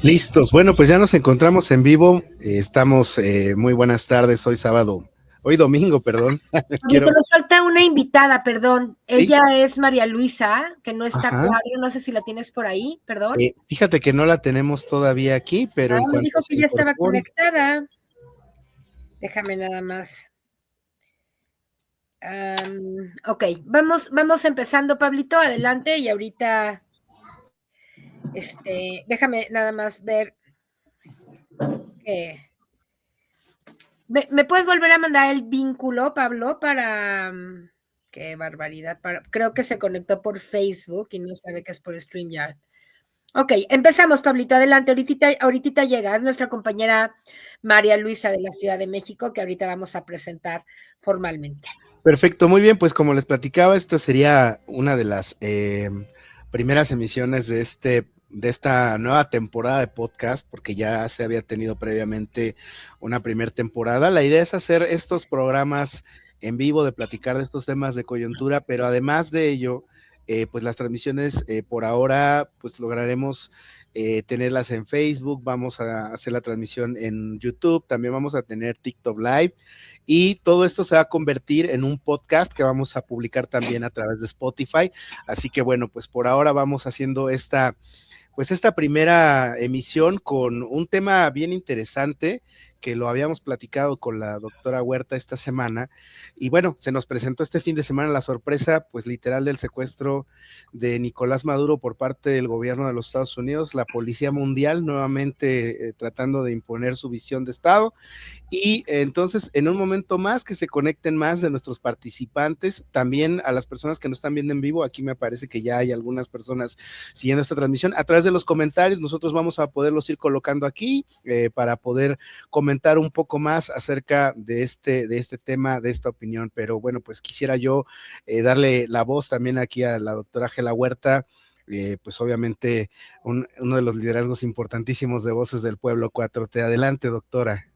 Listos. Bueno, pues ya nos encontramos en vivo. Estamos, muy buenas tardes. Hoy domingo, perdón. Quiero... Nos falta una invitada, perdón. ¿Sí? Ella es María Luisa, que no está claro. No sé si la tienes por ahí, perdón. Fíjate que no la tenemos todavía aquí, pero en me dijo que ya estaba conectada. Déjame nada más. Ok, vamos empezando, Pablito, adelante, y ahorita, déjame nada más ver. ¿Me puedes volver a mandar el vínculo, Pablo, para... Qué barbaridad. Creo que se conectó por Facebook y no sabe que es por StreamYard. Ok, empezamos, Pablito, adelante. Ahorita llega, es nuestra compañera María Luisa de la Ciudad de México, que ahorita vamos a presentar formalmente. Perfecto, muy bien, pues como les platicaba, esta sería una de las primeras emisiones de esta nueva temporada de podcast, porque ya se había tenido previamente una primera temporada. La idea es hacer estos programas en vivo, de platicar de estos temas de coyuntura, pero además de ello, pues las transmisiones por ahora, pues lograremos tenerlas en Facebook, vamos a hacer la transmisión en YouTube, también vamos a tener TikTok Live, y todo esto se va a convertir en un podcast que vamos a publicar también a través de Spotify. Así que bueno, pues por ahora vamos haciendo esta primera emisión con un tema bien interesante que lo habíamos platicado con la doctora Huerta esta semana, y bueno, se nos presentó este fin de semana la sorpresa, pues literal, del secuestro de Nicolás Maduro por parte del gobierno de los Estados Unidos, la policía mundial nuevamente tratando de imponer su visión de Estado. Y entonces, en un momento más, que se conecten más de nuestros participantes, también a las personas que nos están viendo en vivo. Aquí me parece que ya hay algunas personas siguiendo esta transmisión. A través de los comentarios, nosotros vamos a poderlos ir colocando aquí para poder comentar un poco más acerca de este tema, de esta opinión. Pero bueno, pues quisiera yo darle la voz también aquí a la doctora Gela Huerta, pues obviamente uno de los liderazgos importantísimos de Voces del Pueblo 4T. Adelante, doctora.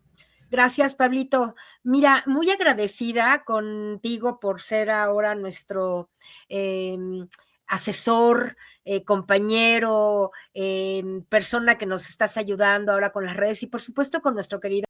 Gracias, Pablito. Mira, muy agradecida contigo por ser ahora nuestro asesor, compañero, persona que nos estás ayudando ahora con las redes, y por supuesto con nuestro querido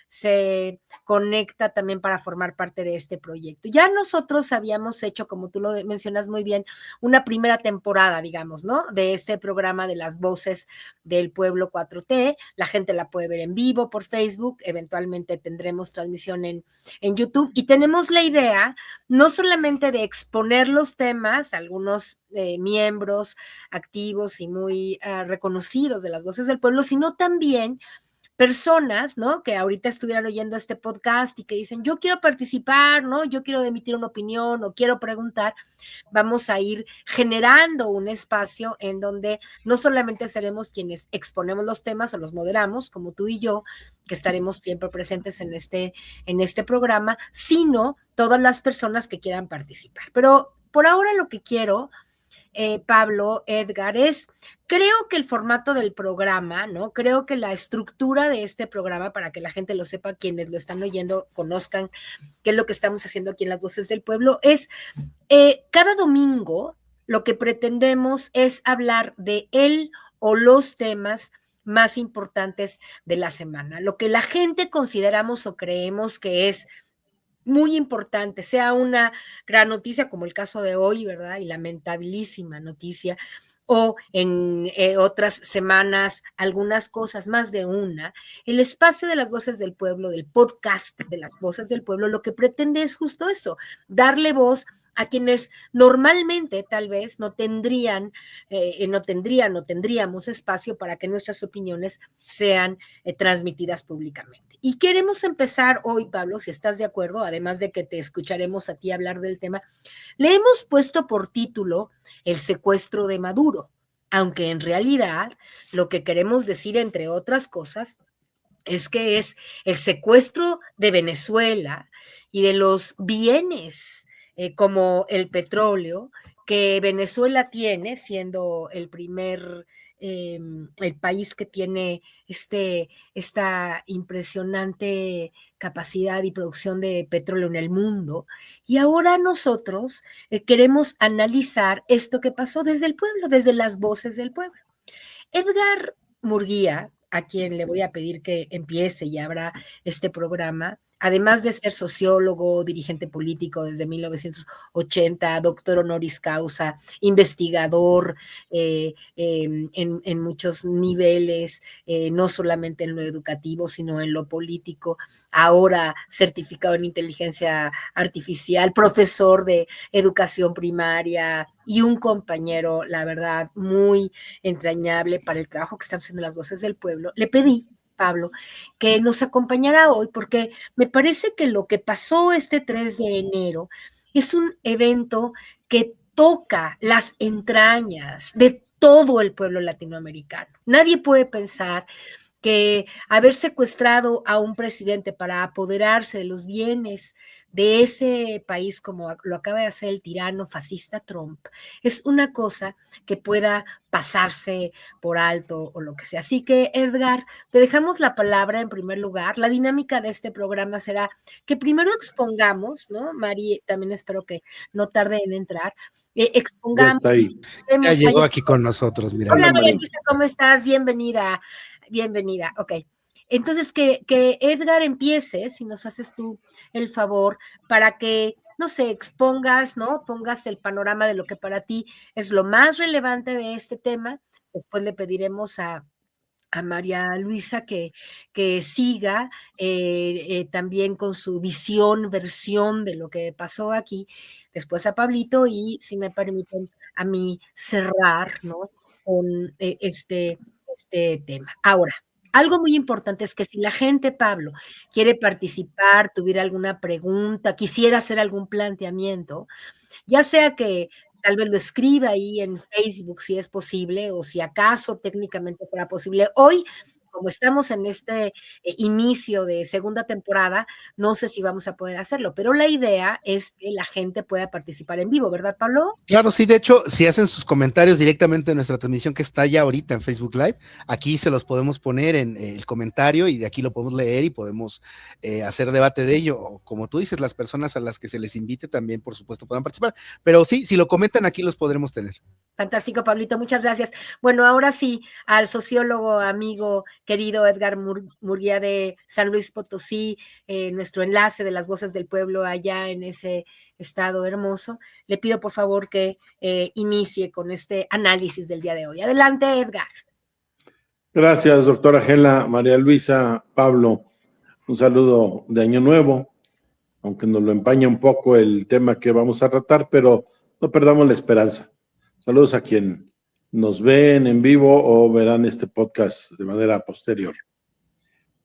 se conecta también para formar parte de este proyecto. Ya nosotros habíamos hecho, como tú lo mencionas muy bien, una primera temporada, digamos, ¿no? De este programa de las Voces del Pueblo 4T. La gente la puede ver en vivo por Facebook, eventualmente tendremos transmisión en YouTube, y tenemos la idea no solamente de exponer los temas, algunos miembros activos y muy reconocidos de las Voces del Pueblo, sino también personas, ¿no? Que ahorita estuvieran oyendo este podcast y que dicen, yo quiero participar, ¿no? Yo quiero emitir una opinión o quiero preguntar. Vamos a ir generando un espacio en donde no solamente seremos quienes exponemos los temas o los moderamos, como tú y yo, que estaremos siempre presentes en este programa, sino todas las personas que quieran participar. Pero por ahora lo que quiero, Pablo, Edgar, creo que el formato del programa, ¿no? Creo que la estructura de este programa, para que la gente lo sepa, quienes lo están oyendo, conozcan qué es lo que estamos haciendo aquí en Las Voces del Pueblo, es cada domingo lo que pretendemos es hablar de él o los temas más importantes de la semana, lo que la gente consideramos o creemos que es muy importante, sea una gran noticia como el caso de hoy, ¿verdad? Y lamentabilísima noticia, o en otras semanas algunas cosas, más de una. El espacio de las Voces del Pueblo, del podcast de las Voces del Pueblo, lo que pretende es justo eso, darle voz a quienes normalmente tal vez no tendríamos espacio para que nuestras opiniones sean transmitidas públicamente. Y queremos empezar hoy, Pablo, si estás de acuerdo, además de que te escucharemos a ti hablar del tema, le hemos puesto por título el secuestro de Maduro, aunque en realidad lo que queremos decir, entre otras cosas, es que es el secuestro de Venezuela y de los bienes como el petróleo que Venezuela tiene, siendo el país que tiene esta impresionante capacidad y producción de petróleo en el mundo. Y ahora nosotros queremos analizar esto que pasó desde el pueblo, desde las voces del pueblo. Edgar Murguía, a quien le voy a pedir que empiece y abra este programa, además de ser sociólogo, dirigente político desde 1980, doctor honoris causa, investigador en muchos niveles, no solamente en lo educativo, sino en lo político, ahora certificado en inteligencia artificial, profesor de educación primaria y un compañero, la verdad, muy entrañable para el trabajo que están haciendo las voces del pueblo. Le pedí, Pablo, que nos acompañara hoy, porque me parece que lo que pasó este 3 de enero es un evento que toca las entrañas de todo el pueblo latinoamericano. Nadie puede pensar que haber secuestrado a un presidente para apoderarse de los bienes de ese país, como lo acaba de hacer el tirano fascista Trump, es una cosa que pueda pasarse por alto o lo que sea. Así que, Edgar, te dejamos la palabra en primer lugar. La dinámica de este programa será que primero expongamos, ¿no? Mari, también espero que no tarde en entrar, Ya expongamos. está ahí. Ya llegó aquí con nosotros, mira. Hola, Hola, María María. Luisa, ¿cómo estás? Bienvenida, bienvenida. Ok. Entonces, que Edgar empiece, si nos haces tú el favor, para que, no sé, expongas, ¿no? Pongas el panorama de lo que para ti es lo más relevante de este tema. Después le pediremos a María Luisa que siga también con su visión, versión de lo que pasó aquí. Después a Pablito y, si me permiten, a mí cerrar, ¿no? Con este tema. Ahora, algo muy importante es que si la gente, Pablo, quiere participar, tuviera alguna pregunta, quisiera hacer algún planteamiento, ya sea que tal vez lo escriba ahí en Facebook si es posible, o si acaso técnicamente fuera posible. Hoy, como estamos en este inicio de segunda temporada, no sé si vamos a poder hacerlo, pero la idea es que la gente pueda participar en vivo, ¿verdad, Pablo? Claro, sí, de hecho, si hacen sus comentarios directamente en nuestra transmisión que está ya ahorita en Facebook Live, aquí se los podemos poner en el comentario y de aquí lo podemos leer y podemos hacer debate de ello. O, como tú dices, las personas a las que se les invite también, por supuesto, puedan participar. Pero sí, si lo comentan aquí los podremos tener. Fantástico, Pablito, muchas gracias. Bueno, ahora sí, al sociólogo, amigo, querido Edgar Murguía de San Luis Potosí, nuestro enlace de las voces del pueblo allá en ese estado hermoso, le pido por favor que inicie con este análisis del día de hoy. Adelante, Edgar. Gracias, doctora Gela, María Luisa, Pablo. Un saludo de Año Nuevo, aunque nos lo empaña un poco el tema que vamos a tratar, pero no perdamos la esperanza. Saludos a quien nos ven en vivo o verán este podcast de manera posterior.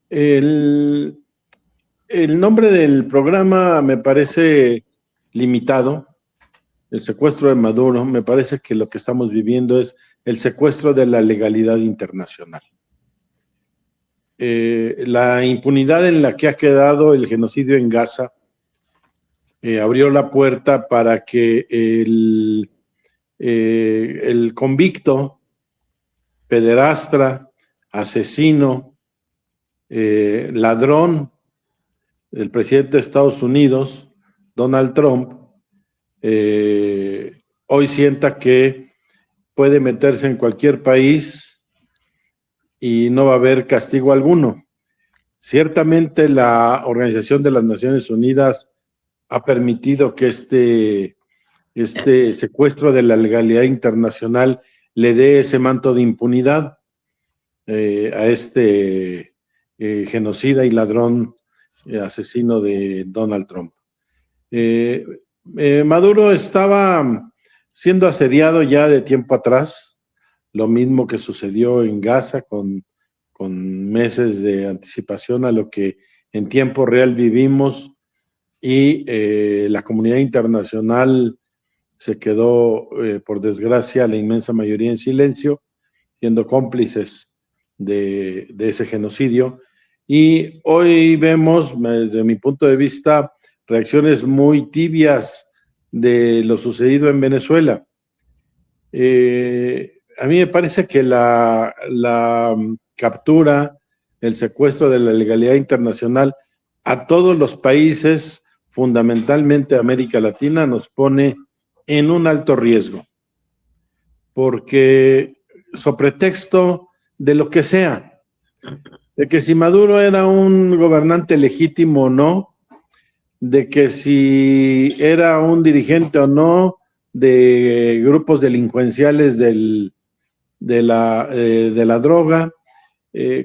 El nombre del programa me parece limitado. El secuestro de Maduro, me parece que lo que estamos viviendo es el secuestro de la legalidad internacional. La impunidad en la que ha quedado el genocidio en Gaza abrió la puerta para que el convicto, pederastra, asesino, ladrón, el presidente de Estados Unidos, Donald Trump, hoy sienta que puede meterse en cualquier país y no va a haber castigo alguno. Ciertamente la Organización de las Naciones Unidas ha permitido que este secuestro de la legalidad internacional le dé ese manto de impunidad a este genocida y ladrón asesino de Donald Trump. Maduro estaba siendo asediado ya de tiempo atrás, lo mismo que sucedió en Gaza con meses de anticipación a lo que en tiempo real vivimos y la comunidad internacional se quedó, por desgracia, la inmensa mayoría en silencio, siendo cómplices de ese genocidio. Y hoy vemos, desde mi punto de vista, reacciones muy tibias de lo sucedido en Venezuela. A mí me parece que la captura, el secuestro de la legalidad internacional a todos los países, fundamentalmente América Latina, nos pone en un alto riesgo, porque sobre pretexto de lo que sea, de que si Maduro era un gobernante legítimo o no, de que si era un dirigente o no de grupos delincuenciales de la droga,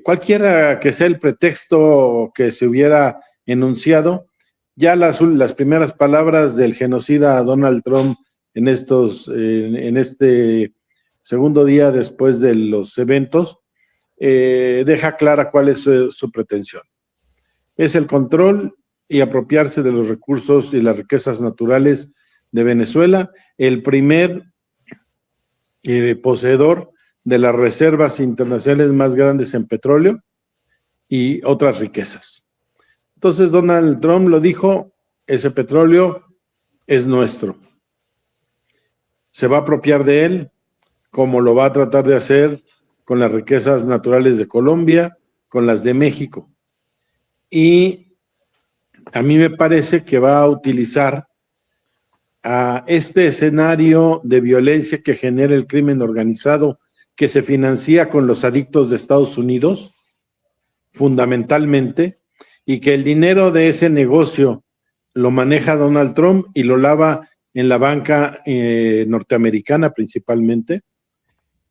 cualquiera que sea el pretexto que se hubiera enunciado, ya las primeras palabras del genocida Donald Trump en este segundo día después de los eventos, deja clara cuál es su pretensión. Es el control y apropiarse de los recursos y las riquezas naturales de Venezuela, el primer poseedor de las reservas internacionales más grandes en petróleo y otras riquezas. Entonces Donald Trump lo dijo, ese petróleo es nuestro. Se va a apropiar de él, como lo va a tratar de hacer con las riquezas naturales de Colombia, con las de México. Y a mí me parece que va a utilizar a este escenario de violencia que genera el crimen organizado, que se financia con los adictos de Estados Unidos, fundamentalmente, y que el dinero de ese negocio lo maneja Donald Trump y lo lava en la banca norteamericana principalmente.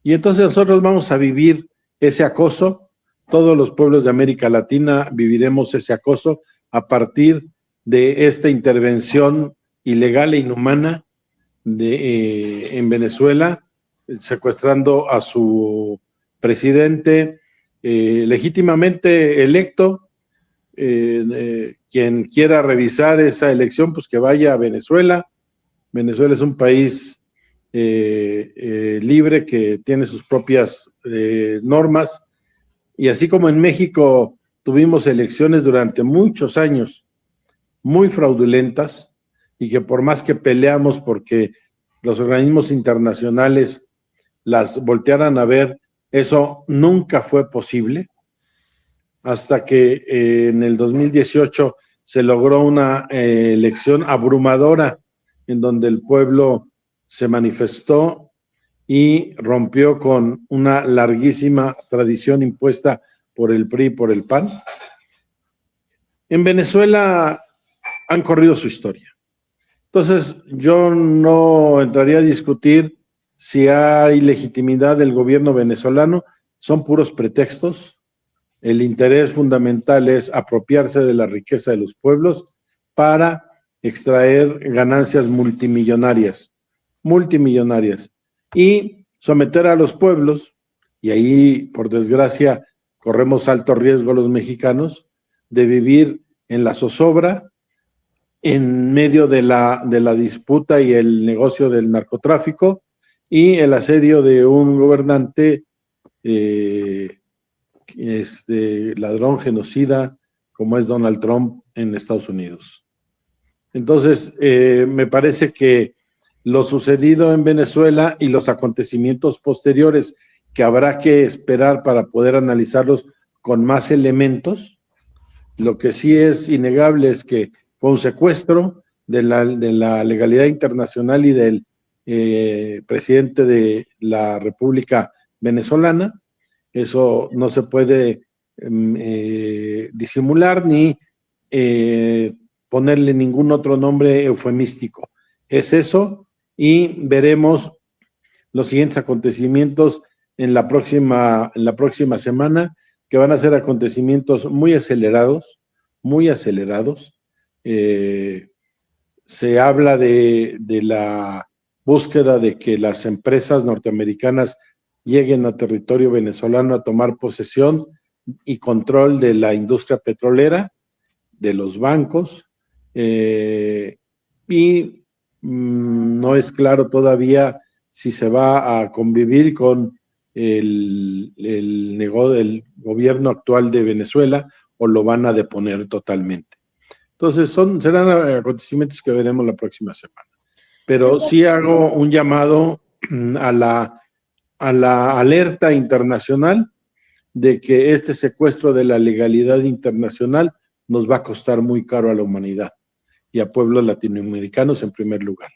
Y entonces nosotros vamos a vivir ese acoso, todos los pueblos de América Latina viviremos ese acoso a partir de esta intervención ilegal e inhumana en Venezuela, secuestrando a su presidente legítimamente electo. Quien quiera revisar esa elección, pues que vaya a Venezuela. Venezuela es un país libre que tiene sus propias normas, y así como en México tuvimos elecciones durante muchos años muy fraudulentas, y que por más que peleamos porque los organismos internacionales las voltearan a ver, eso nunca fue posible, hasta que en el 2018 se logró una elección abrumadora en donde el pueblo se manifestó y rompió con una larguísima tradición impuesta por el PRI y por el PAN. En Venezuela han corrido su historia. Entonces, yo no entraría a discutir si hay legitimidad del gobierno venezolano, son puros pretextos. El interés fundamental es apropiarse de la riqueza de los pueblos para extraer ganancias multimillonarias, y someter a los pueblos, y ahí, por desgracia, corremos alto riesgo los mexicanos de vivir en la zozobra, en medio de la disputa y el negocio del narcotráfico y el asedio de un gobernante ladrón, genocida, como es Donald Trump en Estados Unidos. Entonces, me parece que lo sucedido en Venezuela y los acontecimientos posteriores que habrá que esperar para poder analizarlos con más elementos, lo que sí es innegable es que fue un secuestro de la legalidad internacional y del presidente de la República Venezolana. Eso no se puede disimular ni ponerle ningún otro nombre eufemístico. Es eso, y veremos los siguientes acontecimientos en la próxima semana, que van a ser acontecimientos muy acelerados, muy acelerados. Se habla de la búsqueda de que las empresas norteamericanas lleguen a territorio venezolano a tomar posesión y control de la industria petrolera, de los bancos, y no es claro todavía si se va a convivir con el gobierno actual de Venezuela o lo van a deponer totalmente. Entonces serán acontecimientos que veremos la próxima semana. Pero sí hago un llamado a la alerta internacional de que este secuestro de la legalidad internacional nos va a costar muy caro a la humanidad y a pueblos latinoamericanos en primer lugar.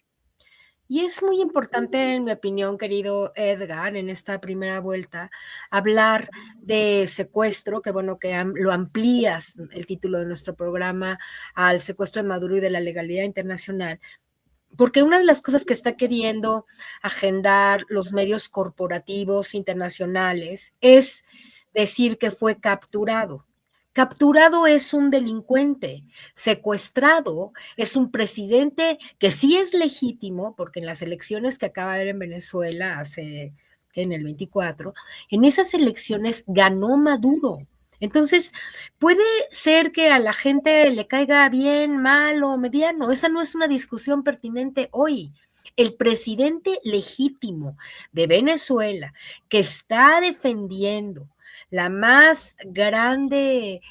Y es muy importante, en mi opinión, querido Edgar, en esta primera vuelta, hablar de secuestro, que bueno que lo amplías el título de nuestro programa al secuestro de Maduro y de la legalidad internacional, porque una de las cosas que está queriendo agendar los medios corporativos internacionales es decir que fue capturado. Capturado es un delincuente, secuestrado es un presidente que sí es legítimo, porque en las elecciones que acaba de haber en Venezuela en el 24, en esas elecciones ganó Maduro. Entonces, puede ser que a la gente le caiga bien, mal o mediano. Esa no es una discusión pertinente hoy. El presidente legítimo de Venezuela que está defendiendo la más grande,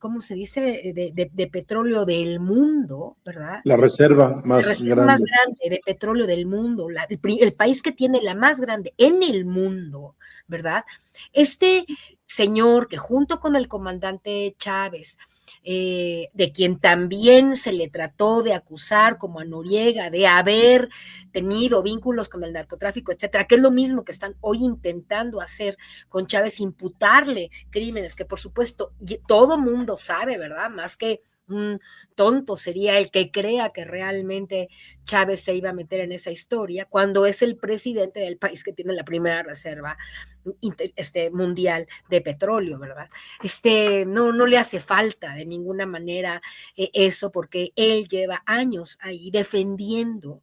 ¿cómo se dice?, de petróleo del mundo, ¿verdad? La reserva La más reserva más grande. grande de petróleo del mundo, el país que tiene la más grande en el mundo, ¿verdad? Este señor que junto con el comandante Chávez, de quien también se le trató de acusar como a Noriega de haber tenido vínculos con el narcotráfico, etcétera, que es lo mismo que están hoy intentando hacer con Chávez, imputarle crímenes que por supuesto todo mundo sabe, ¿verdad? Más que un tonto sería el que crea que realmente Chávez se iba a meter en esa historia cuando es el presidente del país que tiene la primera reserva mundial de petróleo, ¿verdad? No le hace falta de ninguna manera eso, porque él lleva años ahí defendiendo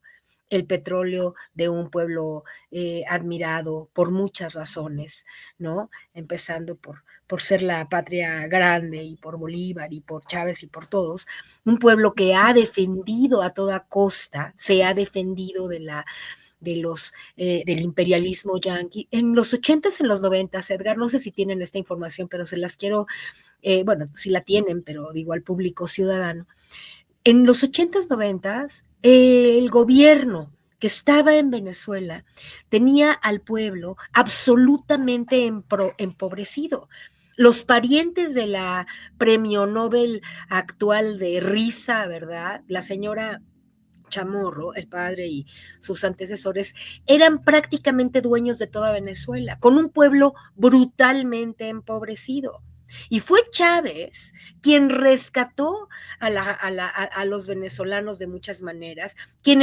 el petróleo de un pueblo admirado por muchas razones, ¿no? Empezando por ser la patria grande y por Bolívar y por Chávez y por todos, un pueblo que ha defendido a toda costa, se ha defendido del imperialismo yanqui. En los 80s, en los 90s, Edgar, no sé si tienen esta información, pero se las quiero, bueno, si la tienen, pero digo al público ciudadano. En los 80s, 90s, el gobierno que estaba en Venezuela tenía al pueblo absolutamente empobrecido. Los parientes de la premio Nobel actual de risa, ¿verdad? La señora Chamorro, el padre y sus antecesores, eran prácticamente dueños de toda Venezuela, con un pueblo brutalmente empobrecido. Y fue Chávez quien rescató a los venezolanos de muchas maneras, quien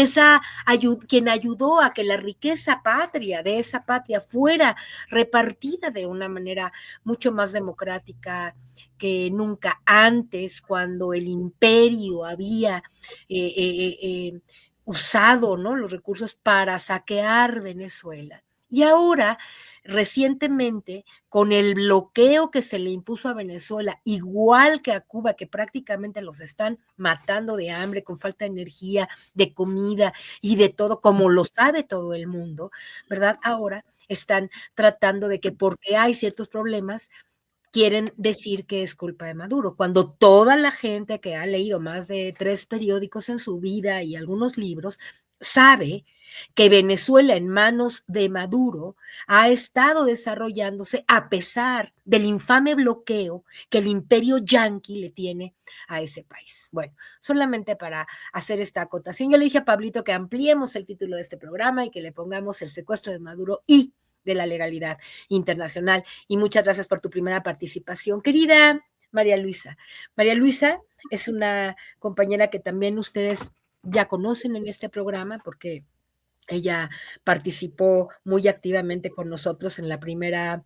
ayudó a que la riqueza patria de esa patria fuera repartida de una manera mucho más democrática que nunca antes, cuando el imperio había usado, ¿no?, los recursos para saquear Venezuela. Y ahora, recientemente, con el bloqueo que se le impuso a Venezuela, igual que a Cuba, que prácticamente los están matando de hambre, con falta de energía, de comida y de todo, como lo sabe todo el mundo, ¿verdad? Ahora están tratando de que porque hay ciertos problemas, quieren decir que es culpa de Maduro, cuando toda la gente que ha leído más de 3 periódicos en su vida y algunos libros sabe que Venezuela en manos de Maduro ha estado desarrollándose a pesar del infame bloqueo que el imperio yanqui le tiene a ese país. Bueno, solamente para hacer esta acotación, yo le dije a Pablito que ampliemos el título de este programa y que le pongamos el secuestro de Maduro y de la legalidad internacional. Y muchas gracias por tu primera participación, querida María Luisa. María Luisa es una compañera que también ustedes ya conocen en este programa porque ella participó muy activamente con nosotros en la primera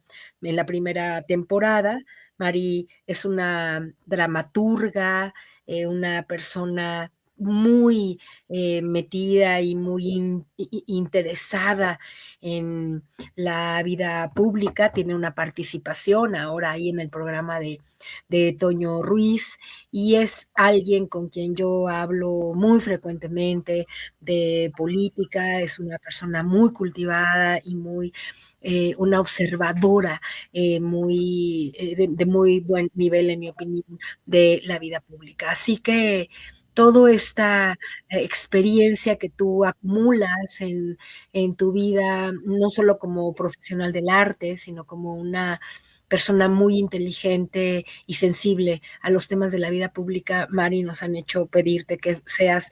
temporada. Mari es una dramaturga, una persona muy metida y muy interesada en la vida pública, tiene una participación ahora ahí en el programa de Toño Ruiz, y es alguien con quien yo hablo muy frecuentemente de política, es una persona muy cultivada y muy una observadora de muy buen nivel, en mi opinión, de la vida pública. Así que toda esta experiencia que tú acumulas en tu vida, no solo como profesional del arte, sino como una persona muy inteligente y sensible a los temas de la vida pública, Mari, nos han hecho pedirte que seas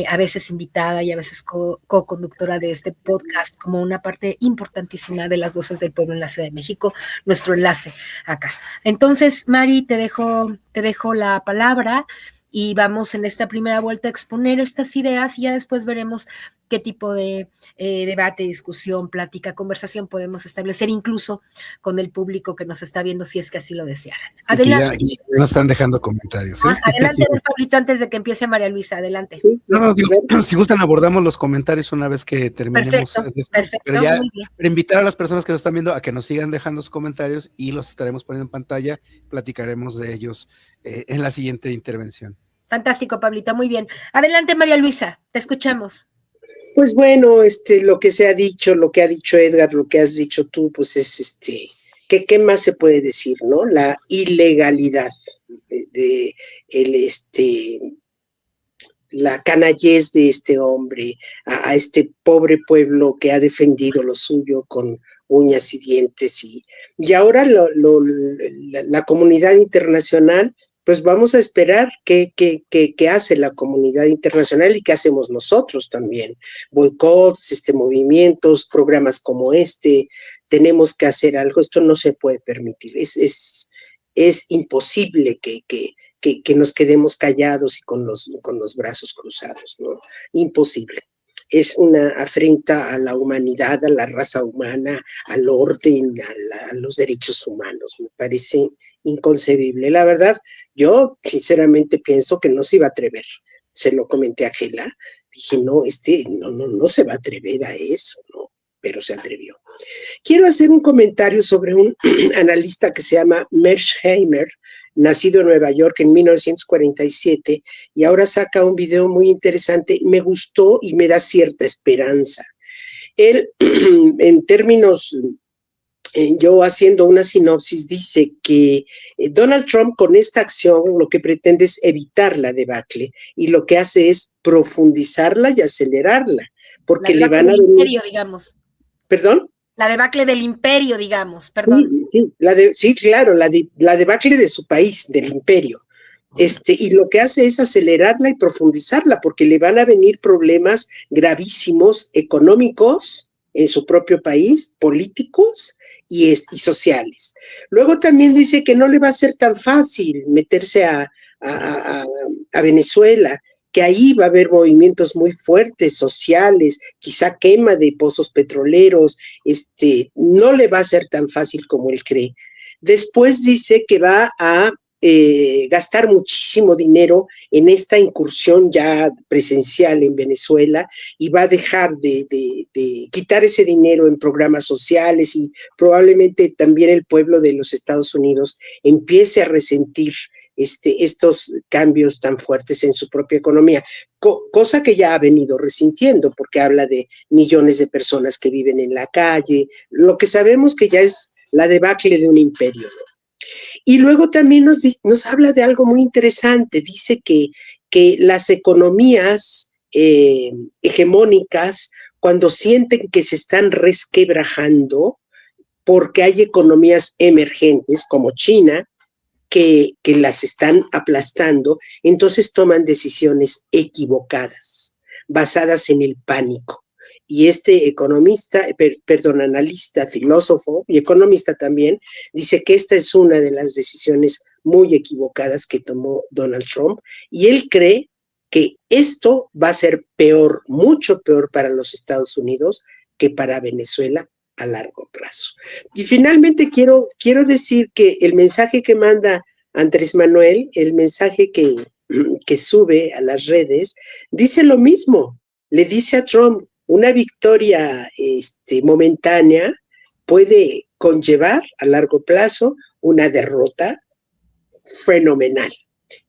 a veces invitada y a veces co-conductora de este podcast como una parte importantísima de las voces del pueblo en la Ciudad de México, nuestro enlace acá. Entonces, Mari, te dejo la palabra y vamos en esta primera vuelta a exponer estas ideas y ya después veremos qué tipo de debate, discusión, plática, conversación podemos establecer incluso con el público que nos está viendo si es que así lo desearan. Adelante. Ya nos están dejando comentarios. ¿Sí? Adelante, Pablito, antes de que empiece María Luisa, adelante. No, digo, si gustan abordamos los comentarios una vez que terminemos. Perfecto, pero invitar a las personas que nos están viendo a que nos sigan dejando sus comentarios y los estaremos poniendo en pantalla, platicaremos de ellos en la siguiente intervención. Fantástico, Pablito, muy bien. Adelante, María Luisa, te escuchamos. Pues bueno, lo que se ha dicho, lo que ha dicho Edgar, lo que has dicho tú, pues es ¿qué más se puede decir, no? La ilegalidad de la canallez de este hombre a este pobre pueblo que ha defendido lo suyo con uñas y dientes y ahora la comunidad internacional, pues vamos a esperar qué hace la comunidad internacional y qué hacemos nosotros también. Boicots, movimientos, programas como tenemos que hacer algo, esto no se puede permitir, es imposible que nos quedemos callados y con los brazos cruzados, ¿no? Imposible. Es una afrenta a la humanidad, a la raza humana, al orden, a los derechos humanos. Me parece inconcebible. La verdad, yo sinceramente pienso que no se iba a atrever. Se lo comenté a Gela. Dije, no, no se va a atrever a eso, ¿no? Pero se atrevió. Quiero hacer un comentario sobre un analista que se llama Mearsheimer, nacido en Nueva York en 1947, y ahora saca un video muy interesante. Me gustó y me da cierta esperanza. Él, en términos, yo haciendo una sinopsis, dice que Donald Trump con esta acción lo que pretende es evitar la debacle, y lo que hace es profundizarla y acelerarla, porque le van a venir... imperio, digamos. ¿Perdón? La debacle del imperio, digamos, perdón. Sí, claro, la debacle de su país, del imperio. Y lo que hace es acelerarla y profundizarla, porque le van a venir problemas gravísimos económicos en su propio país, políticos y sociales. Luego también dice que no le va a ser tan fácil meterse a Venezuela, que ahí va a haber movimientos muy fuertes, sociales, quizá quema de pozos petroleros, no le va a ser tan fácil como él cree. Después dice que va a gastar muchísimo dinero en esta incursión ya presencial en Venezuela y va a dejar de quitar ese dinero en programas sociales y probablemente también el pueblo de los Estados Unidos empiece a resentir estos cambios tan fuertes en su propia economía, cosa que ya ha venido resintiendo porque habla de millones de personas que viven en la calle, lo que sabemos que ya es la debacle de un imperio, ¿no? Y luego también nos habla de algo muy interesante, dice que las economías hegemónicas, cuando sienten que se están resquebrajando, porque hay economías emergentes como China, que las están aplastando, entonces toman decisiones equivocadas, basadas en el pánico. Y analista, filósofo y economista también, dice que esta es una de las decisiones muy equivocadas que tomó Donald Trump, y él cree que esto va a ser peor, mucho peor para los Estados Unidos que para Venezuela a largo plazo. Y finalmente quiero decir que el mensaje que manda Andrés Manuel, el mensaje que sube a las redes, dice lo mismo. Le dice a Trump, una victoria momentánea puede conllevar a largo plazo una derrota fenomenal.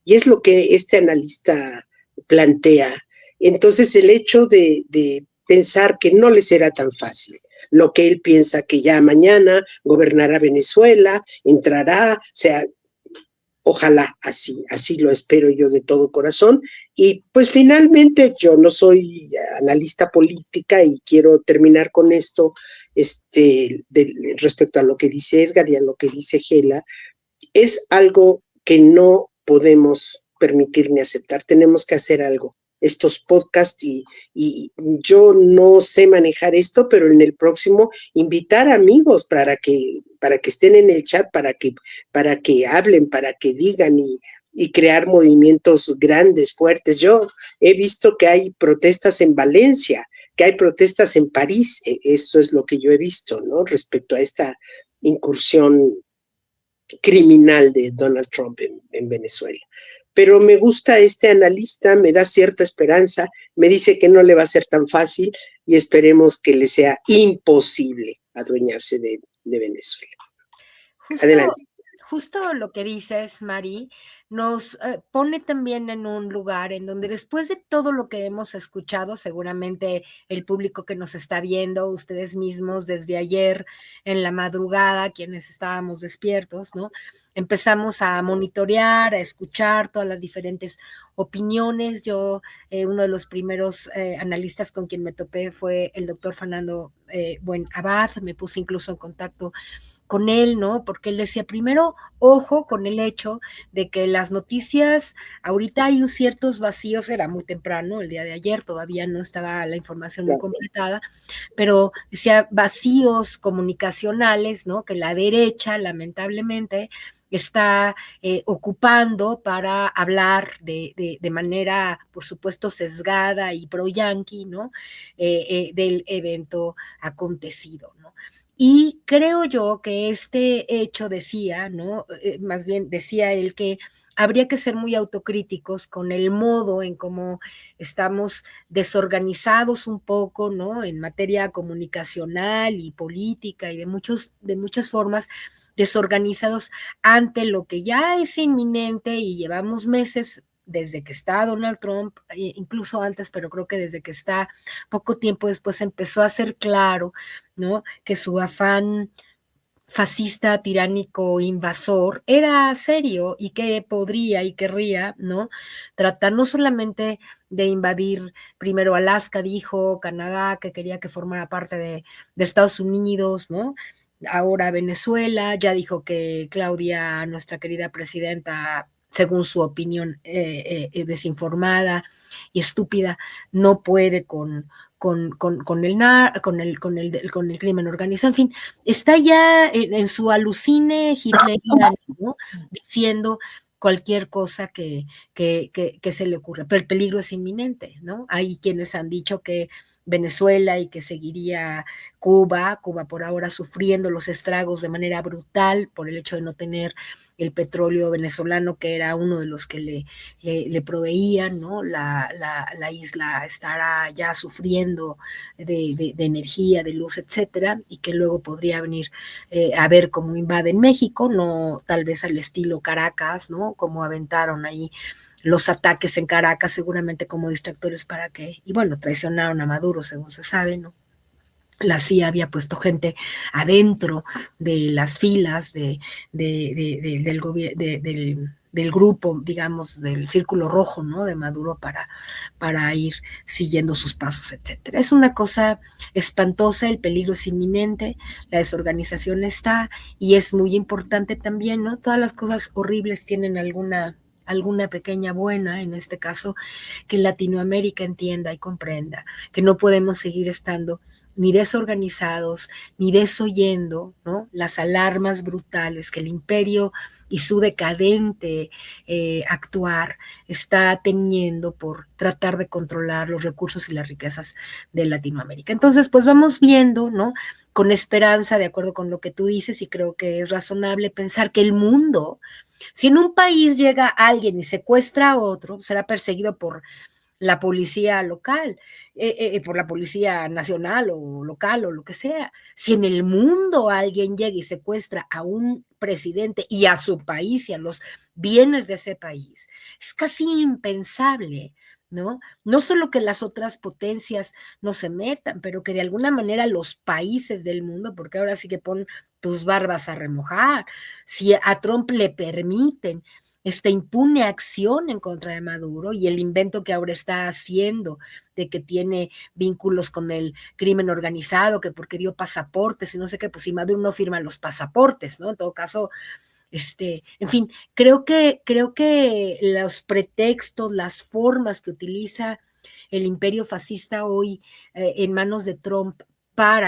Y es lo que este analista plantea. Entonces, el hecho de pensar que no le será tan fácil, lo que él piensa que ya mañana gobernará Venezuela, entrará, Ojalá así lo espero yo de todo corazón. Y pues finalmente yo no soy analista política y quiero terminar con esto, respecto a lo que dice Edgar y a lo que dice Gela, es algo que no podemos permitir ni aceptar. Tenemos que hacer algo. Estos podcasts y yo no sé manejar esto, pero en el próximo invitar amigos para que estén en el chat, para que hablen, para que digan y crear movimientos grandes, fuertes. Yo he visto que hay protestas en Valencia, que hay protestas en París. Eso es lo que yo he visto, ¿no? Respecto a esta incursión criminal de Donald Trump en Venezuela. Pero me gusta este analista, me da cierta esperanza, me dice que no le va a ser tan fácil y esperemos que le sea imposible adueñarse de Venezuela. Adelante. Justo lo que dices, Mari, nos pone también en un lugar en donde después de todo lo que hemos escuchado, seguramente el público que nos está viendo, ustedes mismos desde ayer en la madrugada, quienes estábamos despiertos, ¿no? Empezamos a monitorear, a escuchar todas las diferentes opiniones. Yo, uno de los primeros analistas con quien me topé fue el doctor Fernando Buen Abad, me puse incluso en contacto con él, ¿no? Porque él decía, primero, ojo con el hecho de que las noticias, ahorita hay ciertos vacíos, era muy temprano, el día de ayer todavía no estaba la información muy completada, pero decía vacíos comunicacionales, ¿no? Que la derecha, lamentablemente, está ocupando para hablar de manera, por supuesto, sesgada y pro-yanqui, ¿no? Del evento acontecido, ¿no? Y creo yo que este hecho decía, ¿no? Más bien decía él que habría que ser muy autocríticos con el modo en cómo estamos desorganizados un poco, ¿no? En materia comunicacional y política y de muchas formas desorganizados ante lo que ya es inminente y llevamos meses desde que está Donald Trump, incluso antes, pero creo que desde que está poco tiempo después empezó a ser claro, ¿no? Que su afán fascista, tiránico, invasor, era serio y que podría y querría, ¿no? Tratar no solamente de invadir primero Alaska, dijo, Canadá, que quería que formara parte de Estados Unidos, ¿no? Ahora Venezuela, ya dijo que Claudia, nuestra querida presidenta, según su opinión desinformada y estúpida, no puede con el crimen organizado, en fin, está ya en su alucine hitleriano, ¿no? Diciendo cualquier cosa que se le ocurra, pero el peligro es inminente, ¿no? Hay quienes han dicho que Venezuela y que seguiría Cuba por ahora sufriendo los estragos de manera brutal por el hecho de no tener el petróleo venezolano, que era uno de los que le proveían, ¿no? La isla estará ya sufriendo de energía, de luz, etcétera, y que luego podría venir a ver cómo invaden México, no tal vez al estilo Caracas, ¿no? Como aventaron ahí los ataques en Caracas, seguramente como distractores para que, y bueno, traicionaron a Maduro, según se sabe, ¿no? La CIA había puesto gente adentro de las filas del grupo, digamos, del Círculo Rojo, ¿no? De Maduro para ir siguiendo sus pasos, etcétera. Es una cosa espantosa, el peligro es inminente, la desorganización está, y es muy importante también, ¿no? Todas las cosas horribles tienen alguna pequeña buena, en este caso, que Latinoamérica entienda y comprenda que no podemos seguir estando ni desorganizados, ni desoyendo, ¿no? Las alarmas brutales que el imperio y su decadente actuar está teniendo por tratar de controlar los recursos y las riquezas de Latinoamérica. Entonces, pues vamos viendo, ¿no? Con esperanza, de acuerdo con lo que tú dices, y creo que es razonable pensar que el mundo, si en un país llega alguien y secuestra a otro, será perseguido por la policía local, por la policía nacional o local o lo que sea. Si en el mundo alguien llega y secuestra a un presidente y a su país y a los bienes de ese país, es casi impensable, ¿no? No solo que las otras potencias no se metan, pero que de alguna manera los países del mundo, porque ahora sí que pon tus barbas a remojar, si a Trump le permiten esta impune acción en contra de Maduro y el invento que ahora está haciendo de que tiene vínculos con el crimen organizado, que porque dio pasaportes y no sé qué, pues si Maduro no firma los pasaportes, ¿no? En todo caso, en fin, creo que los pretextos, las formas que utiliza el imperio fascista hoy en manos de Trump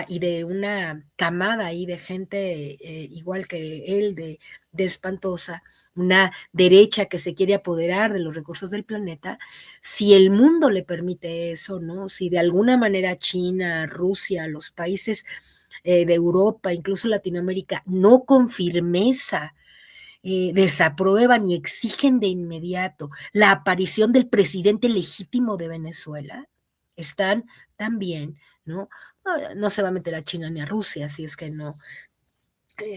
y de una camada ahí de gente igual que él, de espantosa, una derecha que se quiere apoderar de los recursos del planeta, si el mundo le permite eso, ¿no? Si de alguna manera China, Rusia, los países de Europa, incluso Latinoamérica, no con firmeza desaprueban y exigen de inmediato la aparición del presidente legítimo de Venezuela, están también, ¿no? No se va a meter a China ni a Rusia, si es que no,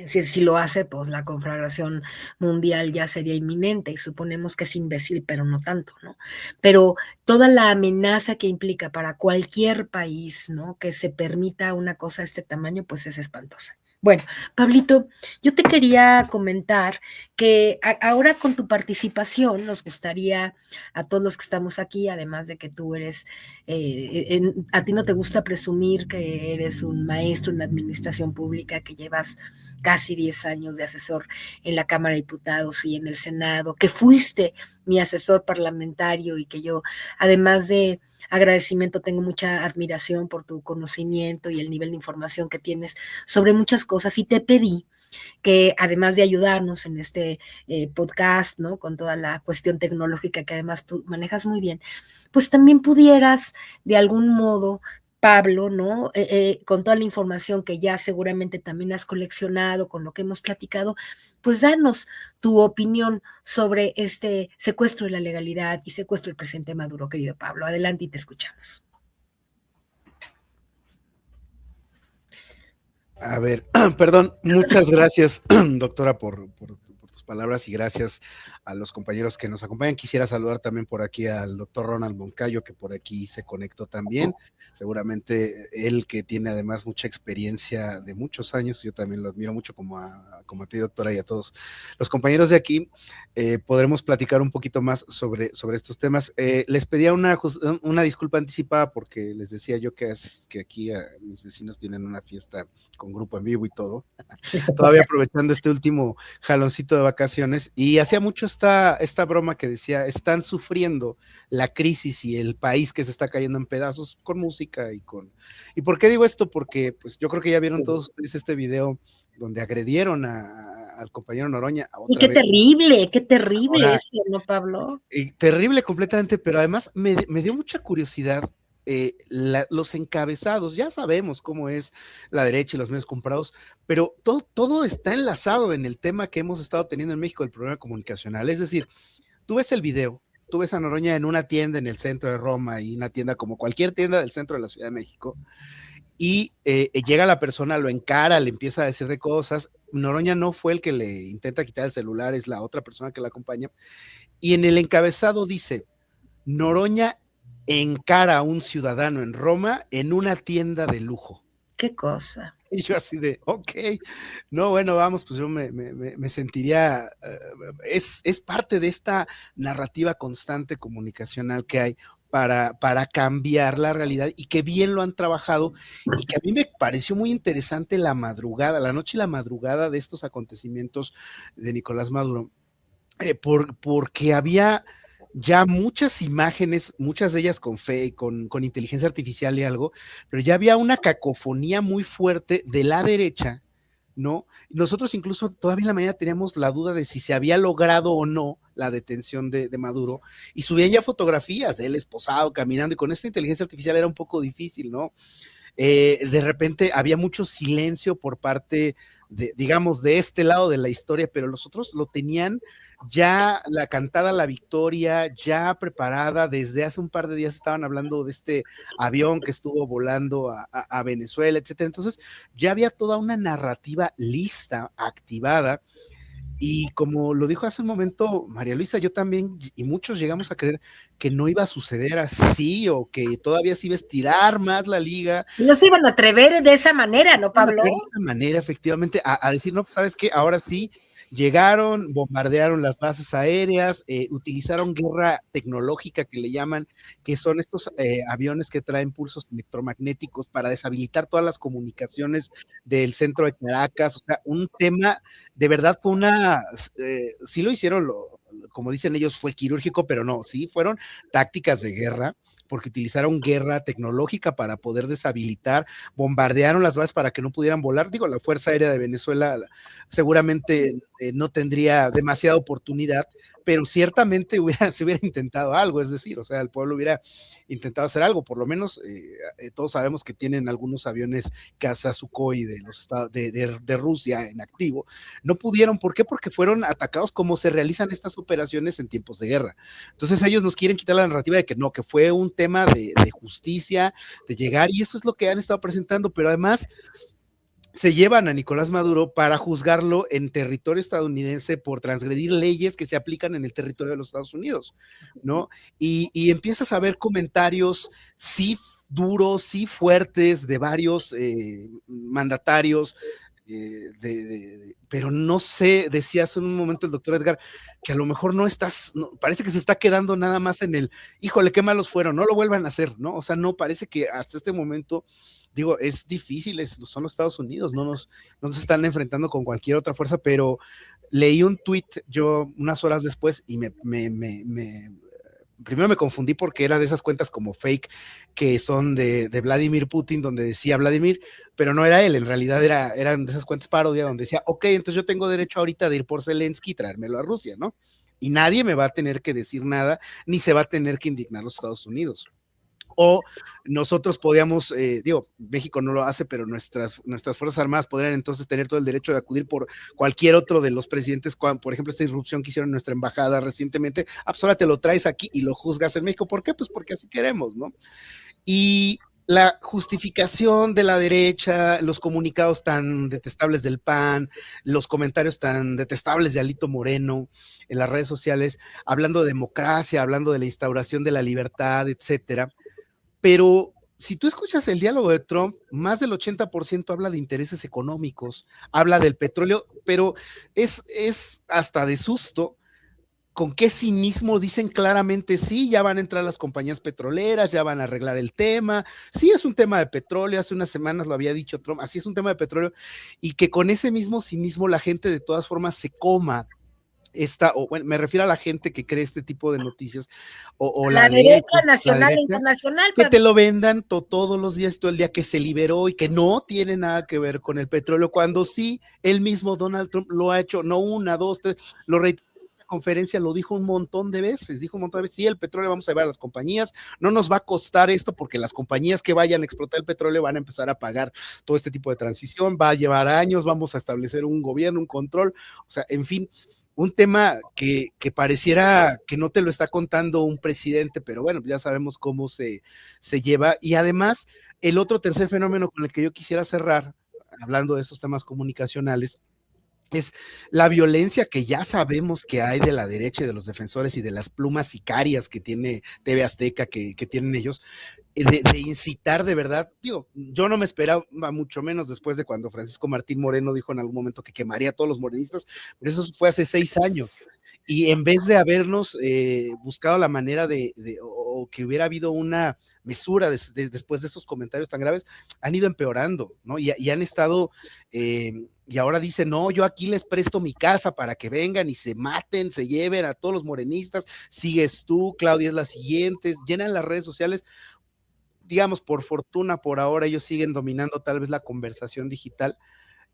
si lo hace, pues la conflagración mundial ya sería inminente y suponemos que es imbécil, pero no tanto, ¿no? Pero toda la amenaza que implica para cualquier país, ¿no? Que se permita una cosa de este tamaño, pues es espantosa. Bueno, Pablito, yo te quería comentar que ahora con tu participación nos gustaría a todos los que estamos aquí, además de que tú eres, a ti no te gusta presumir que eres un maestro en administración pública, que llevas casi 10 años de asesor en la Cámara de Diputados y en el Senado, que fuiste mi asesor parlamentario y que yo, además de agradecimiento, tengo mucha admiración por tu conocimiento y el nivel de información que tienes sobre muchas cosas, y te pedí que además de ayudarnos en este podcast, ¿no? Con toda la cuestión tecnológica que además tú manejas muy bien, pues también pudieras de algún modo, Pablo, ¿no? Con toda la información que ya seguramente también has coleccionado, con lo que hemos platicado, pues danos tu opinión sobre este secuestro de la legalidad y secuestro del presidente Maduro, querido Pablo. Adelante y te escuchamos. A ver, perdón, muchas gracias, doctora, por tus palabras, y gracias a los compañeros que nos acompañan. Quisiera saludar también por aquí al doctor Ronald Moncayo, que por aquí se conectó también. Seguramente él, que tiene además mucha experiencia de muchos años, yo también lo admiro mucho como a ti, doctora, y a todos los compañeros de aquí. Podremos platicar un poquito más sobre estos temas. Les pedía una disculpa anticipada porque les decía yo que aquí mis vecinos tienen una fiesta con grupo en vivo y todo, todavía aprovechando este último jaloncito de vacaciones, y hacía mucho esta broma que decía, están sufriendo la crisis y el país que se está cayendo en pedazos con música ¿y por qué digo esto? Porque pues yo creo que ya vieron todos ustedes este video donde agredieron al compañero Noroña. Y qué terrible ahora, eso, ¿no, Pablo? Terrible completamente, pero además me dio mucha curiosidad los encabezados. Ya sabemos cómo es la derecha y los medios comprados, pero todo está enlazado en el tema que hemos estado teniendo en México, el problema comunicacional. Es decir, tú ves el video, tú ves a Noroña en una tienda en el centro de Roma, y una tienda como cualquier tienda del centro de la Ciudad de México, y llega la persona, lo encara, le empieza a decir de cosas. Noroña no fue el que le intenta quitar el celular, es la otra persona que la acompaña, y en el encabezado dice, Noroña encara a un ciudadano en Roma en una tienda de lujo. ¿Qué cosa? Y yo así de, ok, no, bueno, vamos, pues yo me sentiría, es parte de esta narrativa constante comunicacional que hay para cambiar la realidad, y que bien lo han trabajado, y que a mí me pareció muy interesante la noche y la madrugada de estos acontecimientos de Nicolás Maduro, porque había ya muchas imágenes, muchas de ellas con inteligencia artificial y algo, pero ya había una cacofonía muy fuerte de la derecha, ¿no? Nosotros incluso todavía en la mañana teníamos la duda de si se había logrado o no la detención de Maduro, y subían ya fotografías de él esposado, caminando, y con esta inteligencia artificial era un poco difícil, ¿no? De repente había mucho silencio por parte digamos, de este lado de la historia, pero los otros lo tenían ya la cantada la victoria, ya preparada. Desde hace un par de días estaban hablando de este avión que estuvo volando a Venezuela, etcétera. Entonces ya había toda una narrativa lista, activada. Y como lo dijo hace un momento María Luisa, yo también, y muchos llegamos a creer que no iba a suceder así, o que todavía se iba a estirar más la liga. No se iban a atrever de esa manera, ¿no, Pablo? De esa manera, efectivamente, a decir, no, ¿sabes qué? Ahora sí, llegaron, bombardearon las bases aéreas, utilizaron guerra tecnológica que le llaman, que son estos aviones que traen pulsos electromagnéticos para deshabilitar todas las comunicaciones del centro de Caracas. O sea, un tema, de verdad fue sí lo hicieron, como dicen ellos, fue quirúrgico, pero no, sí fueron tácticas de guerra, porque utilizaron guerra tecnológica para poder deshabilitar, bombardearon las bases para que no pudieran volar. Digo, la Fuerza Aérea de Venezuela seguramente no tendría demasiada oportunidad, pero ciertamente se hubiera intentado algo, es decir, o sea, el pueblo hubiera intentado hacer algo, por lo menos todos sabemos que tienen algunos aviones caza Sukhoi de los estados de Rusia en activo. No pudieron, ¿por qué? Porque fueron atacados como se realizan estas operaciones en tiempos de guerra. Entonces ellos nos quieren quitar la narrativa de que no, que fue un tema de justicia, de llegar, y eso es lo que han estado presentando, pero además se llevan a Nicolás Maduro para juzgarlo en territorio estadounidense por transgredir leyes que se aplican en el territorio de los Estados Unidos, ¿no? Y empiezas a ver comentarios, sí duros, sí fuertes, de varios mandatarios, pero no sé, decía hace un momento el doctor Edgar, que a lo mejor parece que se está quedando nada más en el, híjole, qué malos fueron, no lo vuelvan a hacer, ¿no? O sea, no, parece que hasta este momento, digo, es difícil, son los Estados Unidos, no nos están enfrentando con cualquier otra fuerza, pero leí un tweet yo unas horas después y primero me confundí porque era de esas cuentas como fake que son de Vladimir Putin, donde decía Vladimir, pero no era él, en realidad eran de esas cuentas parodia donde decía, ok, entonces yo tengo derecho ahorita de ir por Zelensky y traérmelo a Rusia, ¿no? Y nadie me va a tener que decir nada, ni se va a tener que indignar los Estados Unidos. O nosotros podíamos, México no lo hace, pero nuestras Fuerzas Armadas podrían entonces tener todo el derecho de acudir por cualquier otro de los presidentes, por ejemplo, esta irrupción que hicieron en nuestra embajada recientemente, pues ahora te lo traes aquí y lo juzgas en México. ¿Por qué? Pues porque así queremos, ¿no? Y la justificación de la derecha, los comunicados tan detestables del PAN, los comentarios tan detestables de Alito Moreno en las redes sociales, hablando de democracia, hablando de la instauración de la libertad, etcétera. Pero si tú escuchas el diálogo de Trump, más del 80% habla de intereses económicos, habla del petróleo, pero es hasta de susto con qué cinismo dicen claramente, sí, ya van a entrar las compañías petroleras, ya van a arreglar el tema, sí es un tema de petróleo, hace unas semanas lo había dicho Trump, así es un tema de petróleo, y que con ese mismo cinismo la gente de todas formas se coma me refiero a la gente que cree este tipo de noticias, o la derecha nacional e internacional, que te lo vendan todos los días, todo el día, que se liberó y que no tiene nada que ver con el petróleo, cuando sí, el mismo Donald Trump lo ha hecho, no una, dos, tres, lo reiteró en la conferencia, lo dijo un montón de veces, sí, el petróleo vamos a llevar a las compañías, no nos va a costar esto, porque las compañías que vayan a explotar el petróleo van a empezar a pagar todo este tipo de transición, va a llevar años, vamos a establecer un gobierno, un control, o sea, en fin, un tema que pareciera que no te lo está contando un presidente, pero bueno, ya sabemos cómo se lleva. Y además, el otro tercer fenómeno con el que yo quisiera cerrar, hablando de esos temas comunicacionales, es la violencia que ya sabemos que hay de la derecha y de los defensores y de las plumas sicarias que tiene TV Azteca, que tienen ellos, de incitar de verdad. Digo, yo no me esperaba, mucho menos después de cuando Francisco Martín Moreno dijo en algún momento que quemaría a todos los morenistas, pero eso fue hace 6 años. Y en vez de habernos buscado la manera o que hubiera habido una mesura después de esos comentarios tan graves, han ido empeorando, ¿no? Y han estado, y ahora dicen, no, yo aquí les presto mi casa para que vengan y se maten, se lleven a todos los morenistas, sigues tú, Claudia es la siguiente, llenan las redes sociales. Digamos, por fortuna, por ahora ellos siguen dominando tal vez la conversación digital,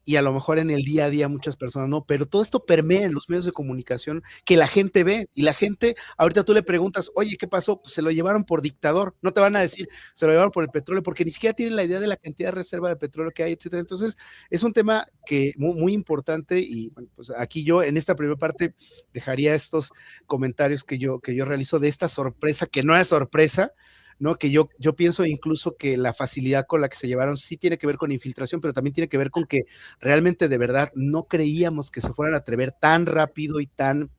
y a lo mejor en el día a día muchas personas no, pero todo esto permea en los medios de comunicación que la gente ve, y la gente, ahorita tú le preguntas, oye, ¿qué pasó? Pues se lo llevaron por dictador, no te van a decir, se lo llevaron por el petróleo, porque ni siquiera tienen la idea de la cantidad de reserva de petróleo que hay, etcétera. Entonces, es un tema que muy importante, y bueno, pues aquí yo en esta primera parte dejaría estos comentarios que yo realizo de esta sorpresa, que no es sorpresa, ¿no? Que yo pienso incluso que la facilidad con la que se llevaron sí tiene que ver con infiltración, pero también tiene que ver con que realmente de verdad no creíamos que se fueran a atrever tan rápido y tan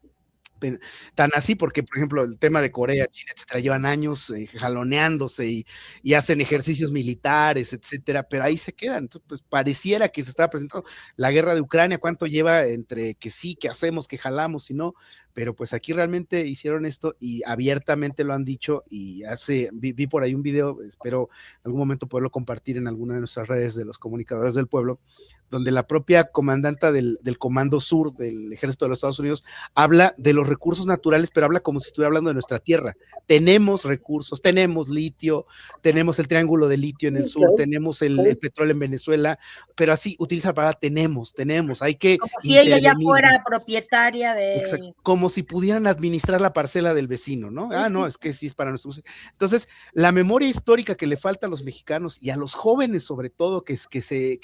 tan así, porque, por ejemplo, el tema de Corea, China, etcétera, llevan años jaloneándose y hacen ejercicios militares, etcétera, pero ahí se quedan. Entonces, pues pareciera que se está presentando la guerra de Ucrania, cuánto lleva entre que sí, que hacemos, que jalamos y no, pero pues aquí realmente hicieron esto y abiertamente lo han dicho y vi por ahí un video, espero en algún momento poderlo compartir en alguna de nuestras redes de los comunicadores del pueblo, donde la propia comandanta del Comando Sur del Ejército de los Estados Unidos habla de los recursos naturales, pero habla como si estuviera hablando de nuestra tierra. Tenemos recursos, tenemos litio, tenemos el triángulo de litio en el sur, tenemos el petróleo en Venezuela, pero así utiliza la palabra tenemos, hay que como si ella ya fuera propietaria de... Exacto, como si pudieran administrar la parcela del vecino, ¿no? Sí, no, es que sí es para nosotros. Entonces, la memoria histórica que le falta a los mexicanos y a los jóvenes sobre todo que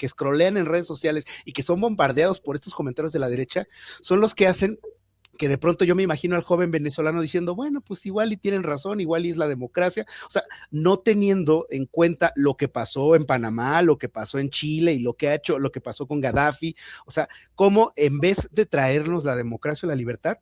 scrollean en redes sociales y que son bombardeados por estos comentarios de la derecha, son los que hacen que de pronto yo me imagino al joven venezolano diciendo, bueno, pues igual y tienen razón, igual y es la democracia, o sea, no teniendo en cuenta lo que pasó en Panamá, lo que pasó en Chile y lo que pasó con Gaddafi, o sea, cómo en vez de traernos la democracia o la libertad,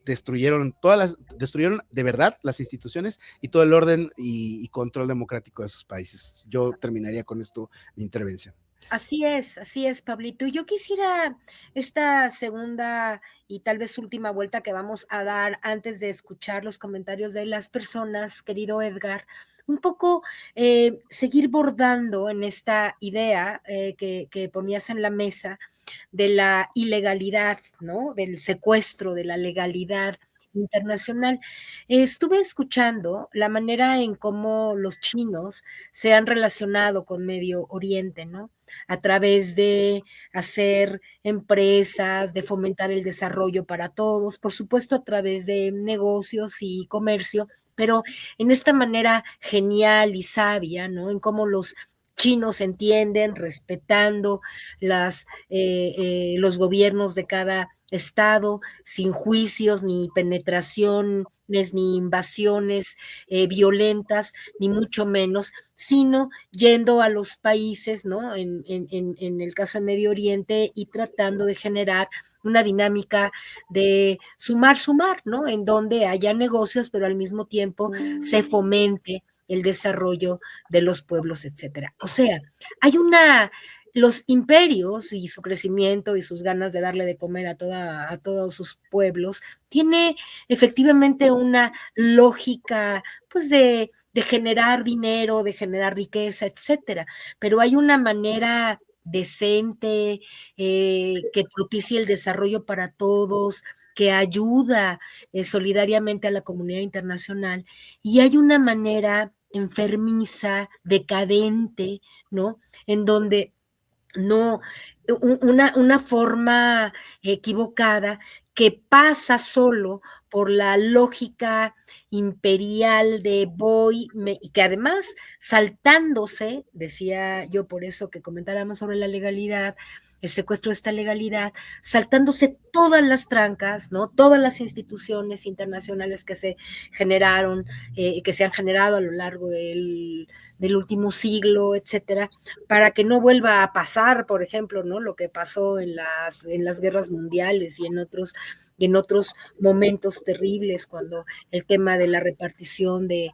destruyeron de verdad las instituciones y todo el orden y control democrático de esos países. Yo terminaría con esto mi intervención. Así es, Pablito. Yo quisiera esta segunda y tal vez última vuelta que vamos a dar antes de escuchar los comentarios de las personas, querido Edgar, un poco seguir bordando en esta idea que ponías en la mesa de la ilegalidad, ¿no? Del secuestro, de la legalidad internacional. Estuve escuchando la manera en cómo los chinos se han relacionado con Medio Oriente, ¿no? A través de hacer empresas, de fomentar el desarrollo para todos, por supuesto a través de negocios y comercio, pero en esta manera genial y sabia, ¿no? En cómo los chinos entienden, respetando los gobiernos de cada estado, sin juicios, ni penetraciones, ni invasiones violentas, ni mucho menos, sino yendo a los países, ¿no? En el caso de Medio Oriente y tratando de generar una dinámica de sumar, ¿no? En donde haya negocios, pero al mismo tiempo se fomente el desarrollo de los pueblos, etcétera. O sea, los imperios y su crecimiento y sus ganas de darle de comer a todos sus pueblos, tiene efectivamente una lógica, pues, de generar dinero, de generar riqueza, etcétera. Pero hay una manera decente, que propicie el desarrollo para todos, que ayuda solidariamente a la comunidad internacional, y hay una manera enfermiza, decadente, ¿no? En donde no, una forma equivocada que pasa solo por la lógica imperial de y que además saltándose, decía yo por eso que comentáramos sobre la legalidad, el secuestro de esta legalidad, saltándose todas las trancas, ¿no? Todas las instituciones internacionales que se generaron, que se han generado a lo largo del último siglo, etcétera, para que no vuelva a pasar, por ejemplo, ¿no? Lo que pasó en las guerras mundiales y en otros momentos terribles, cuando el tema de la repartición del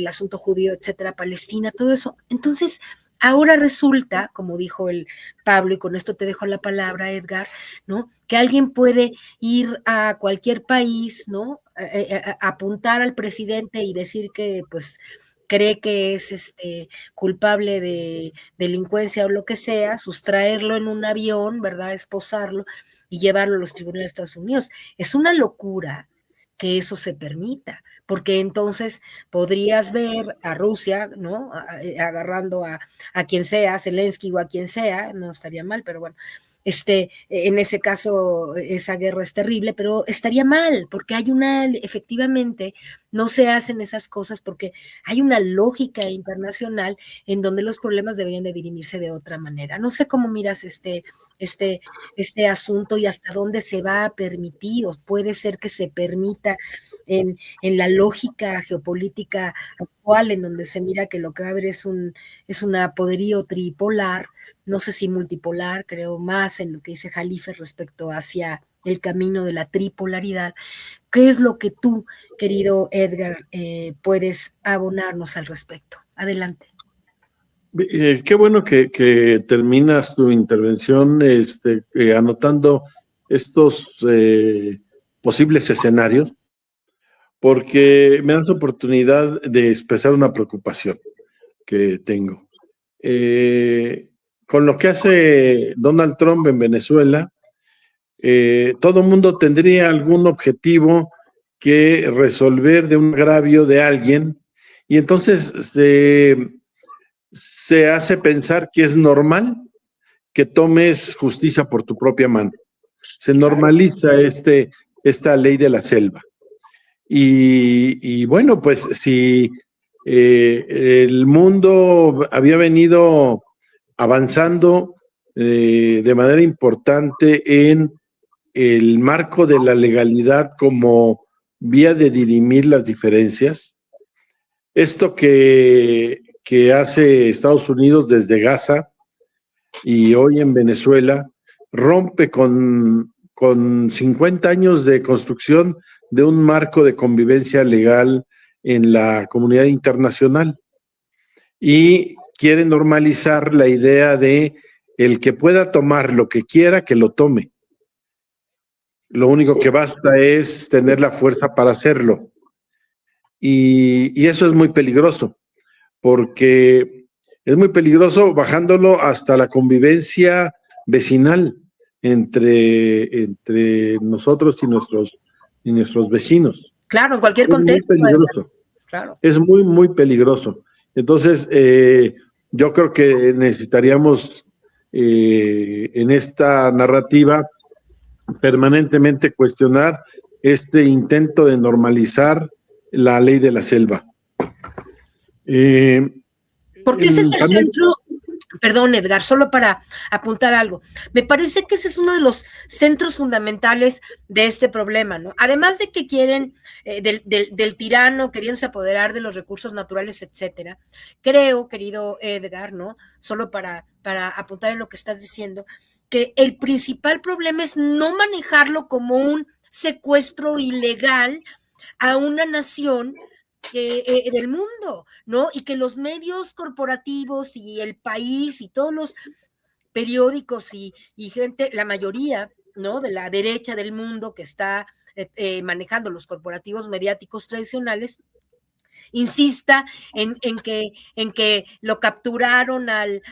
asunto judío, etcétera, Palestina, todo eso. Entonces, ahora resulta, como dijo el Pablo, y con esto te dejo la palabra, Edgar, ¿no? Que alguien puede ir a cualquier país, ¿no? Apuntar al presidente y decir que, pues, cree que es culpable de delincuencia o lo que sea, sustraerlo en un avión, ¿verdad? Esposarlo y llevarlo a los tribunales de Estados Unidos. Es una locura que eso se permita, porque entonces podrías ver a Rusia, ¿no? Agarrando a quien sea, Zelensky o a quien sea, no estaría mal, pero bueno, en ese caso esa guerra es terrible, pero estaría mal, porque efectivamente, no se hacen esas cosas porque hay una lógica internacional en donde los problemas deberían de dirimirse de otra manera. No sé cómo miras este asunto y hasta dónde se va a permitir, o puede ser que se permita en la lógica geopolítica actual, en donde se mira que lo que va a haber es una poderío tripolar, no sé si multipolar, creo más en lo que dice Jalife respecto hacia el camino de la tripolaridad. ¿Qué es lo que tú, querido Edgar, puedes abonarnos al respecto? Adelante. Qué bueno que terminas tu intervención anotando estos posibles escenarios, porque me das oportunidad de expresar una preocupación que tengo. Con lo que hace Donald Trump en Venezuela, todo mundo tendría algún objetivo que resolver de un agravio de alguien, y entonces se hace pensar que es normal que tomes justicia por tu propia mano. Se normaliza esta ley de la selva. Y bueno, pues si el mundo había venido avanzando de manera importante en el marco de la legalidad como vía de dirimir las diferencias, esto que hace Estados Unidos desde Gaza y hoy en Venezuela rompe con 50 años de construcción de un marco de convivencia legal en la comunidad internacional, y quiere normalizar la idea de el que pueda tomar lo que quiera, que lo tome. Lo único que basta es tener la fuerza para hacerlo. Y eso es muy peligroso, porque es muy peligroso bajándolo hasta la convivencia vecinal entre nosotros y nuestros vecinos. Claro, en cualquier contexto. Es muy peligroso. Claro. Es muy, muy peligroso. Entonces, yo creo que necesitaríamos en esta narrativa permanentemente cuestionar este intento de normalizar la ley de la selva. Porque ese es el centro, perdón Edgar, solo para apuntar algo, me parece que ese es uno de los centros fundamentales de este problema, ¿no? Además de que quieren, del tirano queriéndose apoderar de los recursos naturales, etcétera, creo, querido Edgar, ¿no? Solo para apuntar en lo que estás diciendo, que el principal problema es no manejarlo como un secuestro ilegal a una nación del mundo, ¿no? Y que los medios corporativos y el país y todos los periódicos y gente, la mayoría, ¿no? De la derecha del mundo que está manejando los corporativos mediáticos tradicionales, insista en que lo capturaron al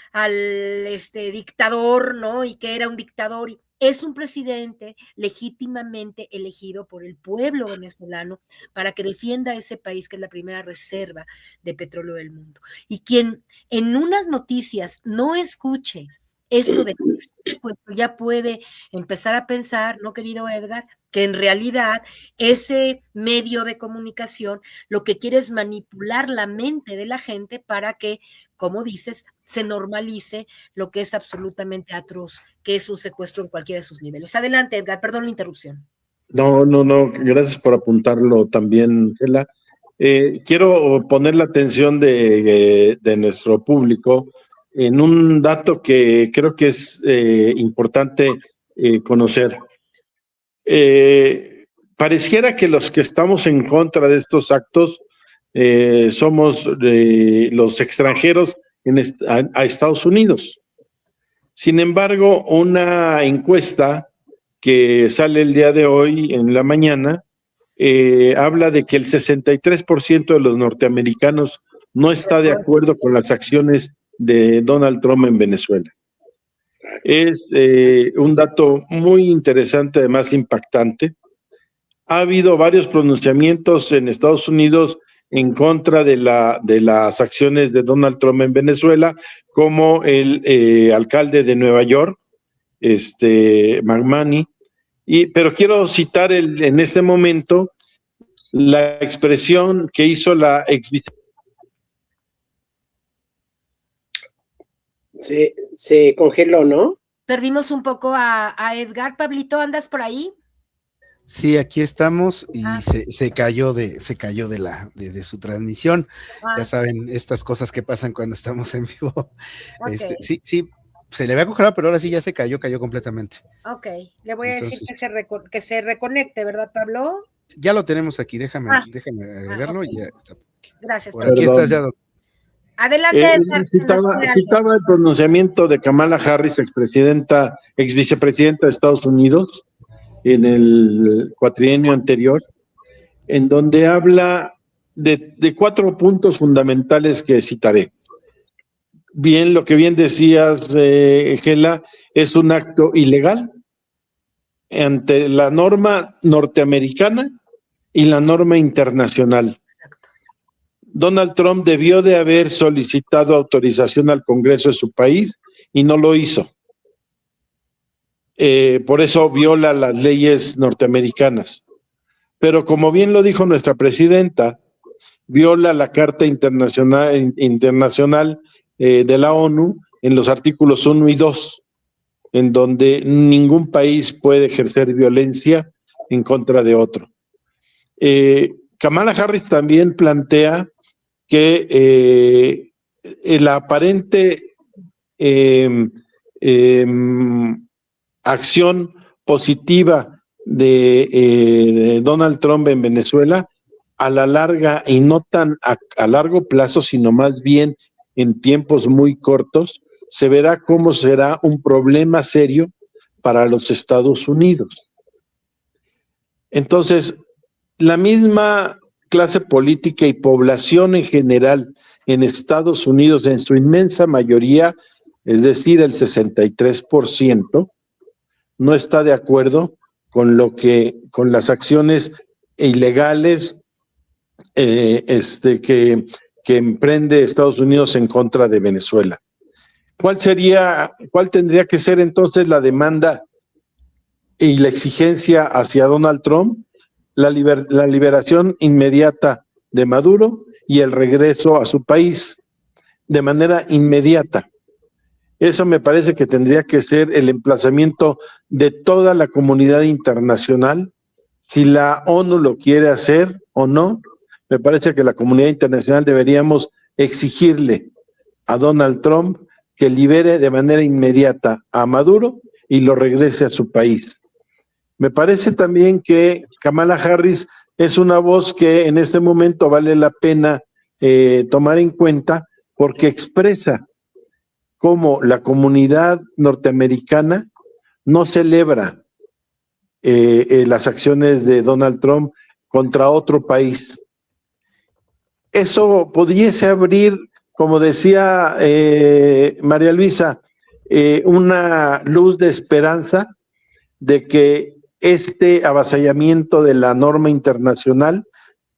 dictador, ¿no? Y que era un dictador. Es un presidente legítimamente elegido por el pueblo venezolano para que defienda ese país que es la primera reserva de petróleo del mundo. Y quien en unas noticias no escuche esto de que ya puede empezar a pensar, ¿no, querido Edgar?, que en realidad ese medio de comunicación lo que quiere es manipular la mente de la gente para que, como dices, se normalice lo que es absolutamente atroz, que es un secuestro en cualquiera de sus niveles. Adelante, Edgar, perdón la interrupción. No, gracias por apuntarlo también, Gela. Quiero poner la atención de nuestro público en un dato que creo que es importante conocer. Pareciera que los que estamos en contra de estos actos somos los extranjeros a Estados Unidos. Sin embargo, una encuesta que sale el día de hoy en la mañana habla de que el 63% de los norteamericanos no está de acuerdo con las acciones de Donald Trump en Venezuela. Es un dato muy interesante, además impactante. Ha habido varios pronunciamientos en Estados Unidos en contra de las acciones de Donald Trump en Venezuela, como el alcalde de Nueva York, McManus, pero quiero citar en este momento la expresión que hizo la Se congeló, ¿no? Perdimos un poco a Edgar. Pablito, ¿andas por ahí? Sí, aquí estamos y se cayó de su transmisión. Ya saben, estas cosas que pasan cuando estamos en vivo. Okay. Sí, Se le había congelado, pero ahora sí ya se cayó completamente. Ok, le voy a decir Entonces, que se reconecte, ¿verdad, Pablo? ya lo tenemos aquí, déjame agregarlo ok. y ya está. Gracias, Por Pablo. aquí estás ya, Perdón. Adelante, Edgar, se nos fue algo. Citaba el pronunciamiento de Kamala Harris, ex vicepresidenta de Estados Unidos, en el cuatrienio anterior, en donde habla de 4 puntos fundamentales que citaré. Bien, lo que bien decías, Gela, es un acto ilegal ante la norma norteamericana y la norma internacional. Donald Trump debió de haber solicitado autorización al Congreso de su país y no lo hizo. Por eso viola las leyes norteamericanas. Pero como bien lo dijo nuestra presidenta, viola la Carta Internacional de la ONU en los artículos 1 y 2, en donde ningún país puede ejercer violencia en contra de otro. Kamala Harris también plantea que el aparente acción positiva de Donald Trump en Venezuela a la larga, y no tan a largo plazo, sino más bien en tiempos muy cortos, se verá cómo será un problema serio para los Estados Unidos. Entonces, la misma clase política y población en general en Estados Unidos, en su inmensa mayoría, es decir, el 63%, no está de acuerdo con las acciones ilegales que emprende Estados Unidos en contra de Venezuela. ¿Cuál tendría que ser entonces la demanda y la exigencia hacia Donald Trump? La liberación inmediata de Maduro y el regreso a su país de manera inmediata. Eso me parece que tendría que ser el emplazamiento de toda la comunidad internacional. Si la ONU lo quiere hacer o no, me parece que la comunidad internacional deberíamos exigirle a Donald Trump que libere de manera inmediata a Maduro y lo regrese a su país. Me parece también que Kamala Harris es una voz que en este momento vale la pena tomar en cuenta, porque expresa cómo la comunidad norteamericana no celebra las acciones de Donald Trump contra otro país. Eso pudiese abrir, como decía María Luisa, una luz de esperanza de que este avasallamiento de la norma internacional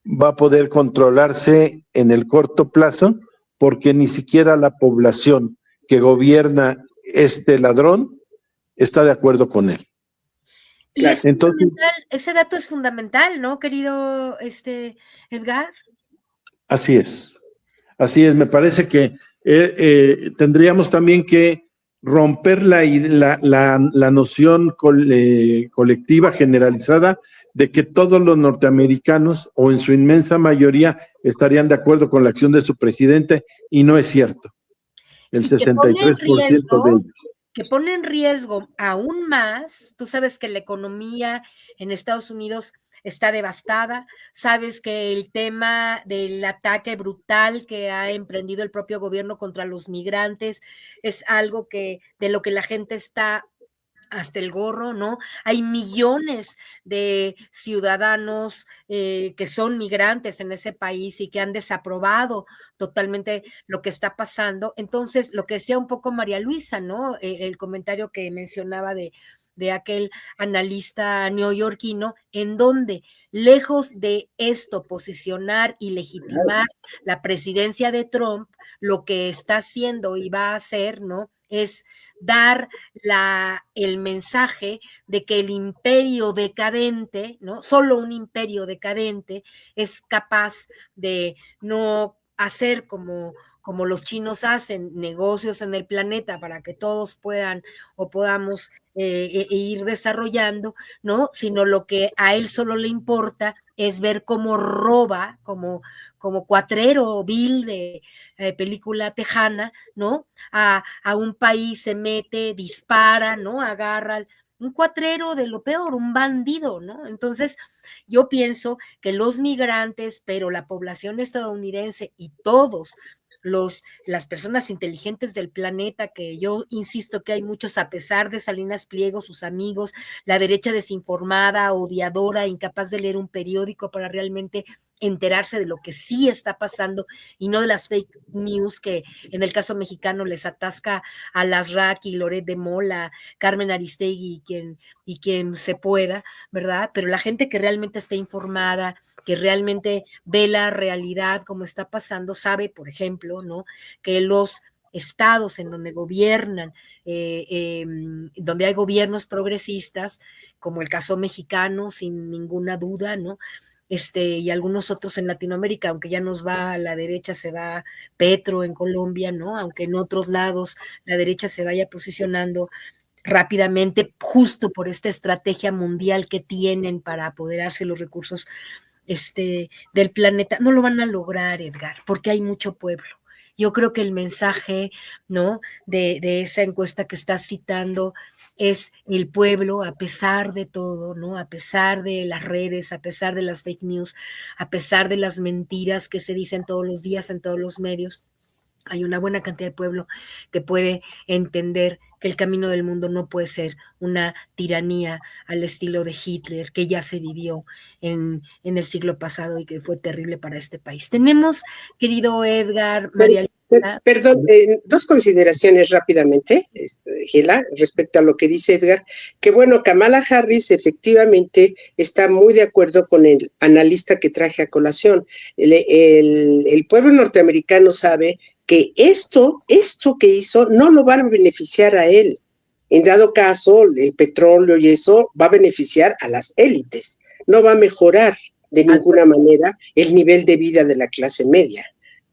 va a poder controlarse en el corto plazo, porque ni siquiera la población que gobierna este ladrón está de acuerdo con él. Y es entonces, ese dato es fundamental, ¿no, querido Edgar? Así es, me parece que tendríamos también que romper la noción colectiva generalizada de que todos los norteamericanos, o en su inmensa mayoría, estarían de acuerdo con la acción de su presidente, y no es cierto. El 63% de ellos. Que pone en riesgo aún más. Tú sabes que la economía en Estados Unidos está devastada, sabes que el tema del ataque brutal que ha emprendido el propio gobierno contra los migrantes es algo de lo que la gente está hasta el gorro, ¿no? Hay millones de ciudadanos que son migrantes en ese país y que han desaprobado totalmente lo que está pasando. Entonces, lo que decía un poco María Luisa, ¿no? El comentario que mencionaba de aquel analista neoyorquino, en donde, lejos de esto posicionar y legitimar la presidencia de Trump, lo que está haciendo y va a hacer, ¿no?, es dar el mensaje de que el imperio decadente, ¿no?, solo un imperio decadente es capaz de no hacer como los chinos hacen, negocios en el planeta para que todos puedan o podamos ir desarrollando, ¿no?, sino lo que a él solo le importa es ver cómo roba, como cuatrero vil de película tejana, ¿no? A un país se mete, dispara, ¿no? Agarra un cuatrero de lo peor, un bandido, ¿no? Entonces, yo pienso que los migrantes, pero la población estadounidense y todos las personas inteligentes del planeta, que yo insisto que hay muchos, a pesar de Salinas Pliego, sus amigos, la derecha desinformada, odiadora, incapaz de leer un periódico para realmente enterarse de lo que sí está pasando y no de las fake news que en el caso mexicano les atasca a las Raki, Loret de Mola, Carmen Aristegui y quien se pueda, ¿verdad? Pero la gente que realmente está informada, que realmente ve la realidad como está pasando, sabe, por ejemplo, ¿no? Que los estados en donde gobiernan, donde hay gobiernos progresistas, como el caso mexicano, sin ninguna duda, ¿no? Y algunos otros en Latinoamérica, aunque ya nos va a la derecha, se va Petro en Colombia, ¿no? Aunque en otros lados la derecha se vaya posicionando rápidamente, justo por esta estrategia mundial que tienen para apoderarse los recursos del planeta, no lo van a lograr, Edgar, porque hay mucho pueblo. Yo creo que el mensaje, ¿no? De esa encuesta que estás citando es el pueblo, a pesar de todo, ¿no? A pesar de las redes, a pesar de las fake news, a pesar de las mentiras que se dicen todos los días en todos los medios, hay una buena cantidad de pueblo que puede entender que el camino del mundo no puede ser una tiranía al estilo de Hitler, que ya se vivió en el siglo pasado y que fue terrible para este país. Tenemos, querido Edgar, María Luisa. Perdón, dos consideraciones rápidamente, Gela, respecto a lo que dice Edgar, que bueno, Kamala Harris efectivamente está muy de acuerdo con el analista que traje a colación. El pueblo norteamericano sabe que esto que hizo no lo va a beneficiar a él. En dado caso, el petróleo y eso va a beneficiar a las élites, no va a mejorar de ninguna manera el nivel de vida de la clase media.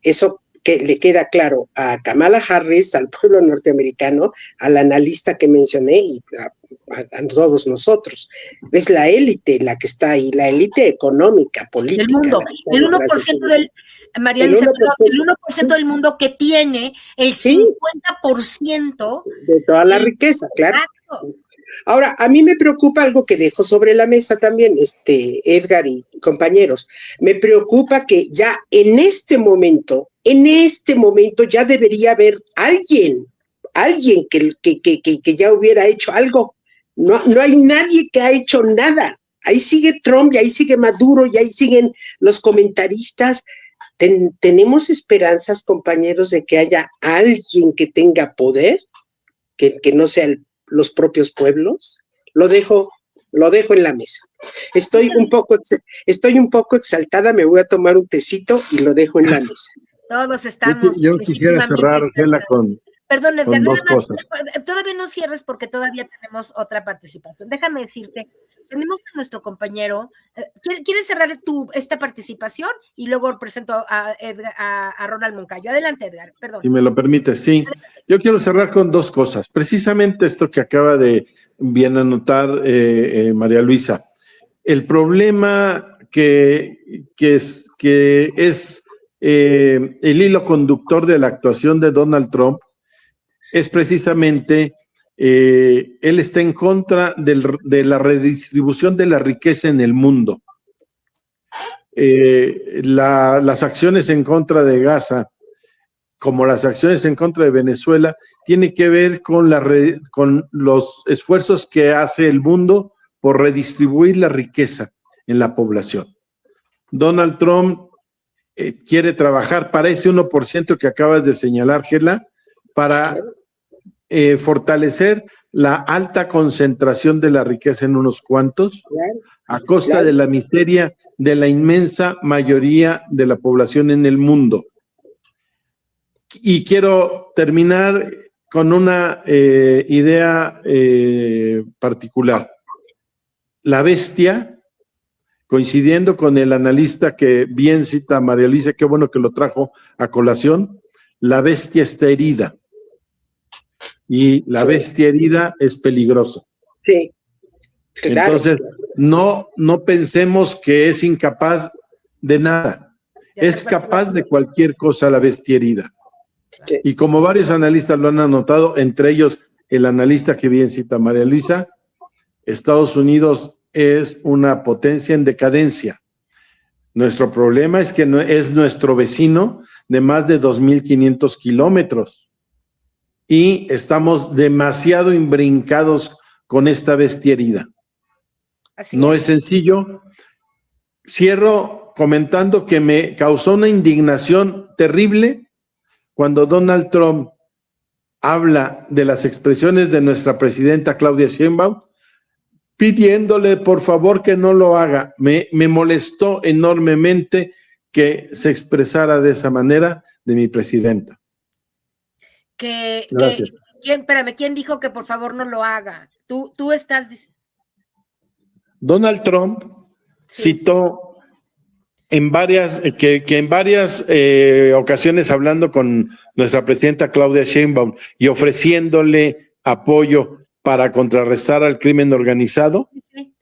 Eso que le queda claro a Kamala Harris, al pueblo norteamericano, al analista que mencioné y a todos nosotros. Es la élite la que está ahí, la élite económica, política. Del mundo, el 1% del... María Luisa, el 1% del mundo que tiene el 50% de toda la riqueza, claro. Exacto. Ahora, a mí me preocupa algo que dejo sobre la mesa también, Edgar y compañeros. Me preocupa que ya en este momento ya debería haber alguien que ya hubiera hecho algo. No hay nadie que ha hecho nada. Ahí sigue Trump, y ahí sigue Maduro, y ahí siguen los comentaristas. ¿Tenemos esperanzas, compañeros, de que haya alguien que tenga poder, que no sea los propios pueblos? Lo dejo en la mesa. Estoy un poco exaltada, me voy a tomar un tecito y lo dejo en la mesa. Todos estamos. Yo quisiera cerrar, Gela, Perdón, Edgar, con dos cosas. Todavía no cierres porque todavía tenemos otra participación. Déjame decirte, tenemos a nuestro compañero. ¿Quieres cerrar esta participación? Y luego presento a Ronald Moncayo. Adelante, Edgar, perdón. Si me lo permite, sí. Yo quiero cerrar con dos cosas. Precisamente esto que acaba de bien anotar María Luisa. El problema que es el hilo conductor de la actuación de Donald Trump es precisamente él está en contra de la redistribución de la riqueza en el mundo. Las acciones en contra de Gaza, como las acciones en contra de Venezuela, tiene que ver con los esfuerzos que hace el mundo por redistribuir la riqueza en la población. Donald Trump quiere trabajar para ese 1% que acabas de señalar, Gela, para fortalecer la alta concentración de la riqueza en unos cuantos, a costa de la miseria de la inmensa mayoría de la población en el mundo. Y quiero terminar con una idea particular. La bestia, coincidiendo con el analista que bien cita María Luisa, qué bueno que lo trajo a colación, la bestia está herida. Y la bestia herida es peligrosa. Sí. Claro. Entonces, no pensemos que es incapaz de nada. Es capaz de cualquier cosa la bestia herida. Sí. Y como varios analistas lo han anotado, entre ellos el analista que bien cita María Luisa, Estados Unidos es una potencia en decadencia. Nuestro problema es que es nuestro vecino de más de 2.500 kilómetros y estamos demasiado imbrincados con esta bestia herida. Así No es sencillo. Cierro comentando que me causó una indignación terrible cuando Donald Trump habla de las expresiones de nuestra presidenta Claudia Sheinbaum, pidiéndole por favor que no lo haga. Me molestó enormemente que se expresara de esa manera de mi presidenta. Gracias. ¿Quién dijo que por favor no lo haga? Tú estás diciendo. Donald Trump citó en varias ocasiones hablando con nuestra presidenta Claudia Sheinbaum y ofreciéndole apoyo para contrarrestar al crimen organizado, Sí.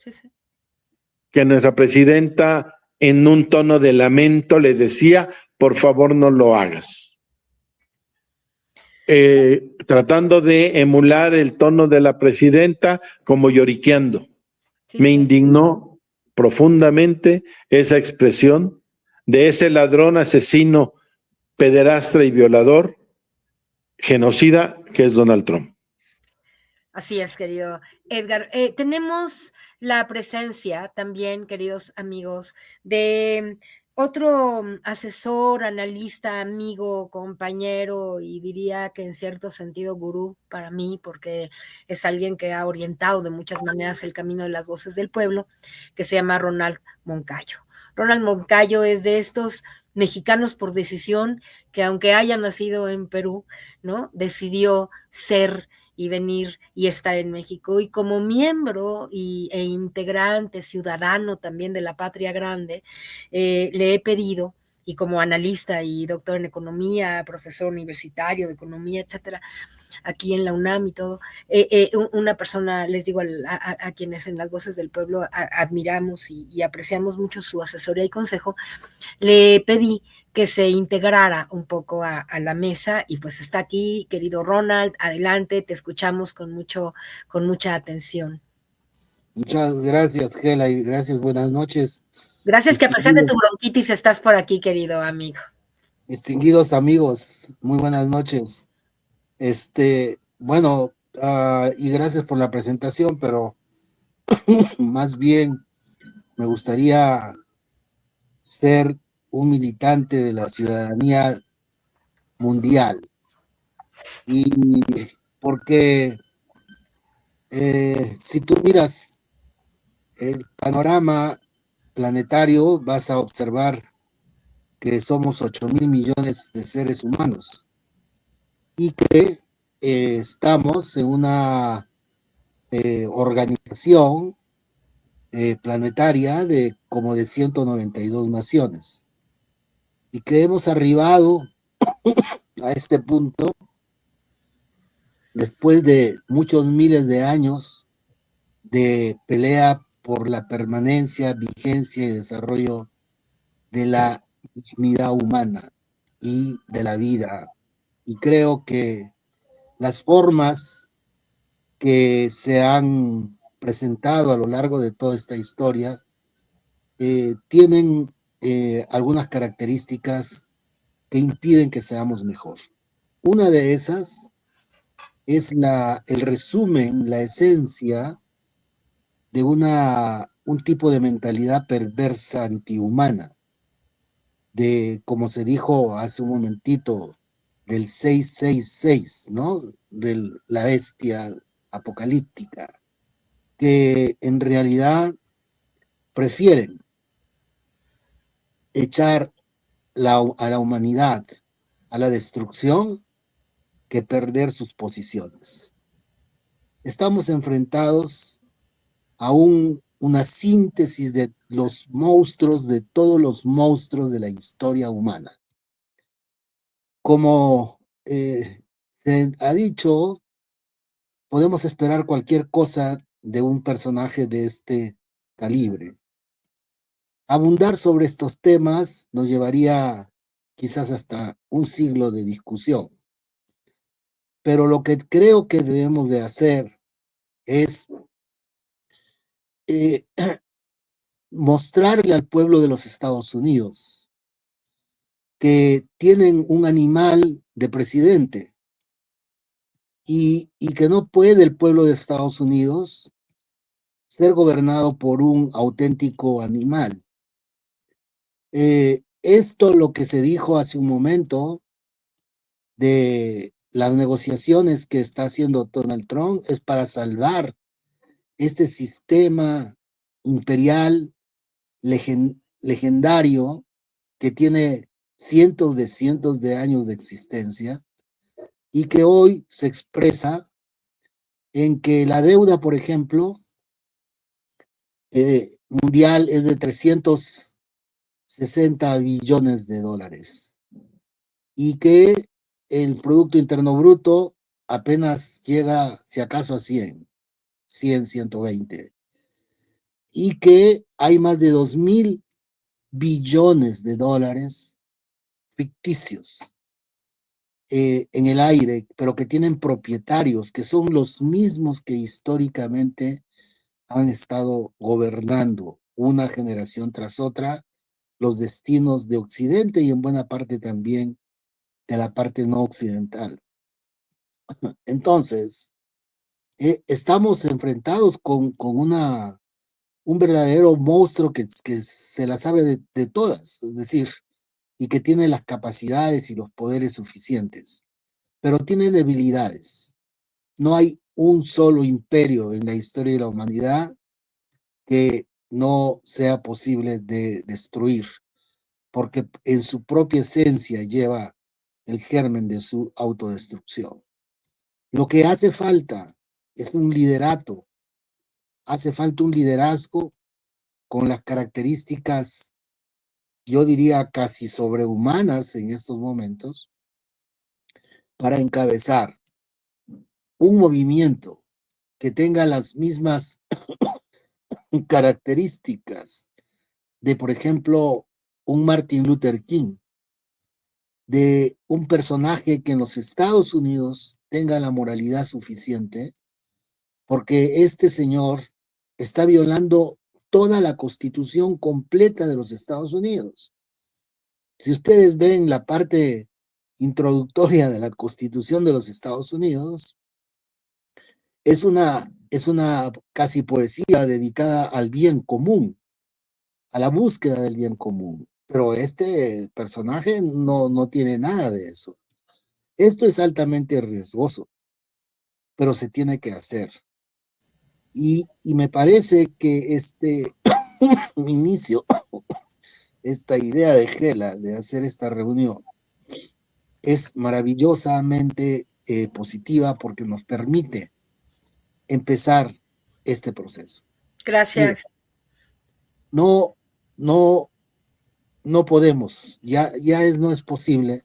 que nuestra presidenta en un tono de lamento le decía, por favor no lo hagas. Tratando de emular el tono de la presidenta como lloriqueando. Me indignó profundamente esa expresión de ese ladrón, asesino, pederastra y violador, genocida que es Donald Trump. Así es, querido Edgar. Tenemos la presencia también, queridos amigos, de otro asesor, analista, amigo, compañero y diría que en cierto sentido gurú para mí, porque es alguien que ha orientado de muchas maneras el camino de las voces del pueblo, que se llama Ronald Moncayo. Ronald Moncayo es de estos mexicanos por decisión que aunque haya nacido en Perú, ¿no? Decidió ser y venir y estar en México. Y como miembro e integrante, ciudadano también de la Patria Grande, le he pedido, y como analista y doctor en economía, profesor universitario de economía, etcétera, aquí en la UNAM y todo, una persona, les digo a quienes en las voces del pueblo admiramos y apreciamos mucho su asesoría y consejo, le pedí que se integrara un poco a la mesa y pues está aquí, querido Ronald, adelante, te escuchamos con mucha atención. Muchas gracias, Gela, y gracias, buenas noches. Gracias que a pesar de tu bronquitis estás por aquí, querido amigo. Distinguidos amigos, muy buenas noches. Bueno, y gracias por la presentación, pero más bien me gustaría ser un militante de la ciudadanía mundial. Y porque si tú miras el panorama planetario, vas a observar que somos 8.000 millones de seres humanos y que estamos en una organización planetaria de como de 192 naciones y que hemos arribado a este punto después de muchos miles de años de pelea por la permanencia, vigencia y desarrollo de la dignidad humana y de la vida. Y creo que las formas que se han presentado a lo largo de toda esta historia tienen algunas características que impiden que seamos mejor. Una de esas es el resumen, la esencia de un tipo de mentalidad perversa antihumana, de, como se dijo hace un momentito, del 666, ¿no? De la bestia apocalíptica, que en realidad prefieren echar a la humanidad a la destrucción que perder sus posiciones. Estamos enfrentados a una síntesis de los monstruos, de todos los monstruos de la historia humana. Como se ha dicho, podemos esperar cualquier cosa de un personaje de este calibre. Abundar sobre estos temas nos llevaría quizás hasta un siglo de discusión, pero lo que creo que debemos de hacer es eh, mostrarle al pueblo de los Estados Unidos que tienen un animal de presidente y que no puede el pueblo de Estados Unidos ser gobernado por un auténtico animal. Esto lo que se dijo hace un momento de las negociaciones que está haciendo Donald Trump es para salvar este sistema imperial legendario que tiene cientos de años de existencia y que hoy se expresa en que la deuda, por ejemplo, mundial es de 360 billones de dólares y que el Producto Interno Bruto apenas llega, si acaso, a 120, y que hay más de 2.000 billones de dólares ficticios en el aire, pero que tienen propietarios que son los mismos que históricamente han estado gobernando una generación tras otra los destinos de Occidente y en buena parte también de la parte no occidental. Entonces, estamos enfrentados con un verdadero monstruo que se la sabe de todas, es decir, y que tiene las capacidades y los poderes suficientes, pero tiene debilidades. No hay un solo imperio en la historia de la humanidad que no sea posible de destruir, porque en su propia esencia lleva el germen de su autodestrucción. Lo que hace falta es un liderato, hace falta un liderazgo con las características, yo diría casi sobrehumanas en estos momentos, para encabezar un movimiento que tenga las mismas características de, por ejemplo, un Martin Luther King, de un personaje que en los Estados Unidos tenga la moralidad suficiente, porque este señor está violando toda la constitución completa de los Estados Unidos. Si ustedes ven la parte introductoria de la Constitución de los Estados Unidos, es una casi poesía dedicada al bien común, a la búsqueda del bien común. Pero este personaje no tiene nada de eso. Esto es altamente riesgoso, pero se tiene que hacer. Y me parece que este inicio, esta idea de Gela de hacer esta reunión, es maravillosamente positiva porque nos permite empezar este proceso. Gracias. Mira, no podemos, no es posible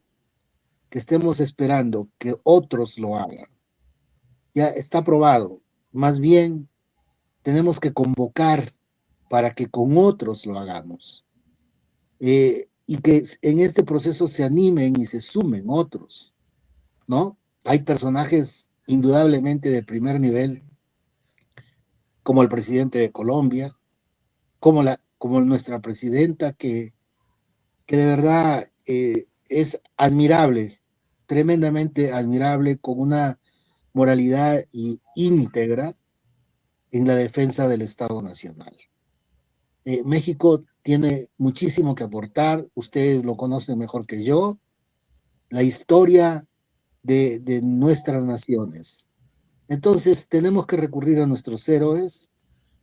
que estemos esperando que otros lo hagan. Ya está probado. Más bien, tenemos que convocar para que con otros lo hagamos. Y que en este proceso se animen y se sumen otros, ¿no? Hay personajes indudablemente de primer nivel, como el presidente de Colombia, como nuestra presidenta, que de verdad es admirable, tremendamente admirable, con una moralidad íntegra en la defensa del Estado Nacional. México tiene muchísimo que aportar, ustedes lo conocen mejor que yo, la historia de nuestras naciones. Entonces tenemos que recurrir a nuestros héroes,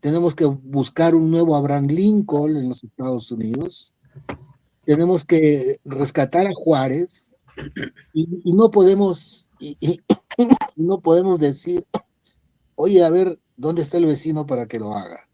tenemos que buscar un nuevo Abraham Lincoln en los Estados Unidos, tenemos que rescatar a Juárez y no podemos no podemos decir, oye, a ver, ¿dónde está el vecino para que lo haga?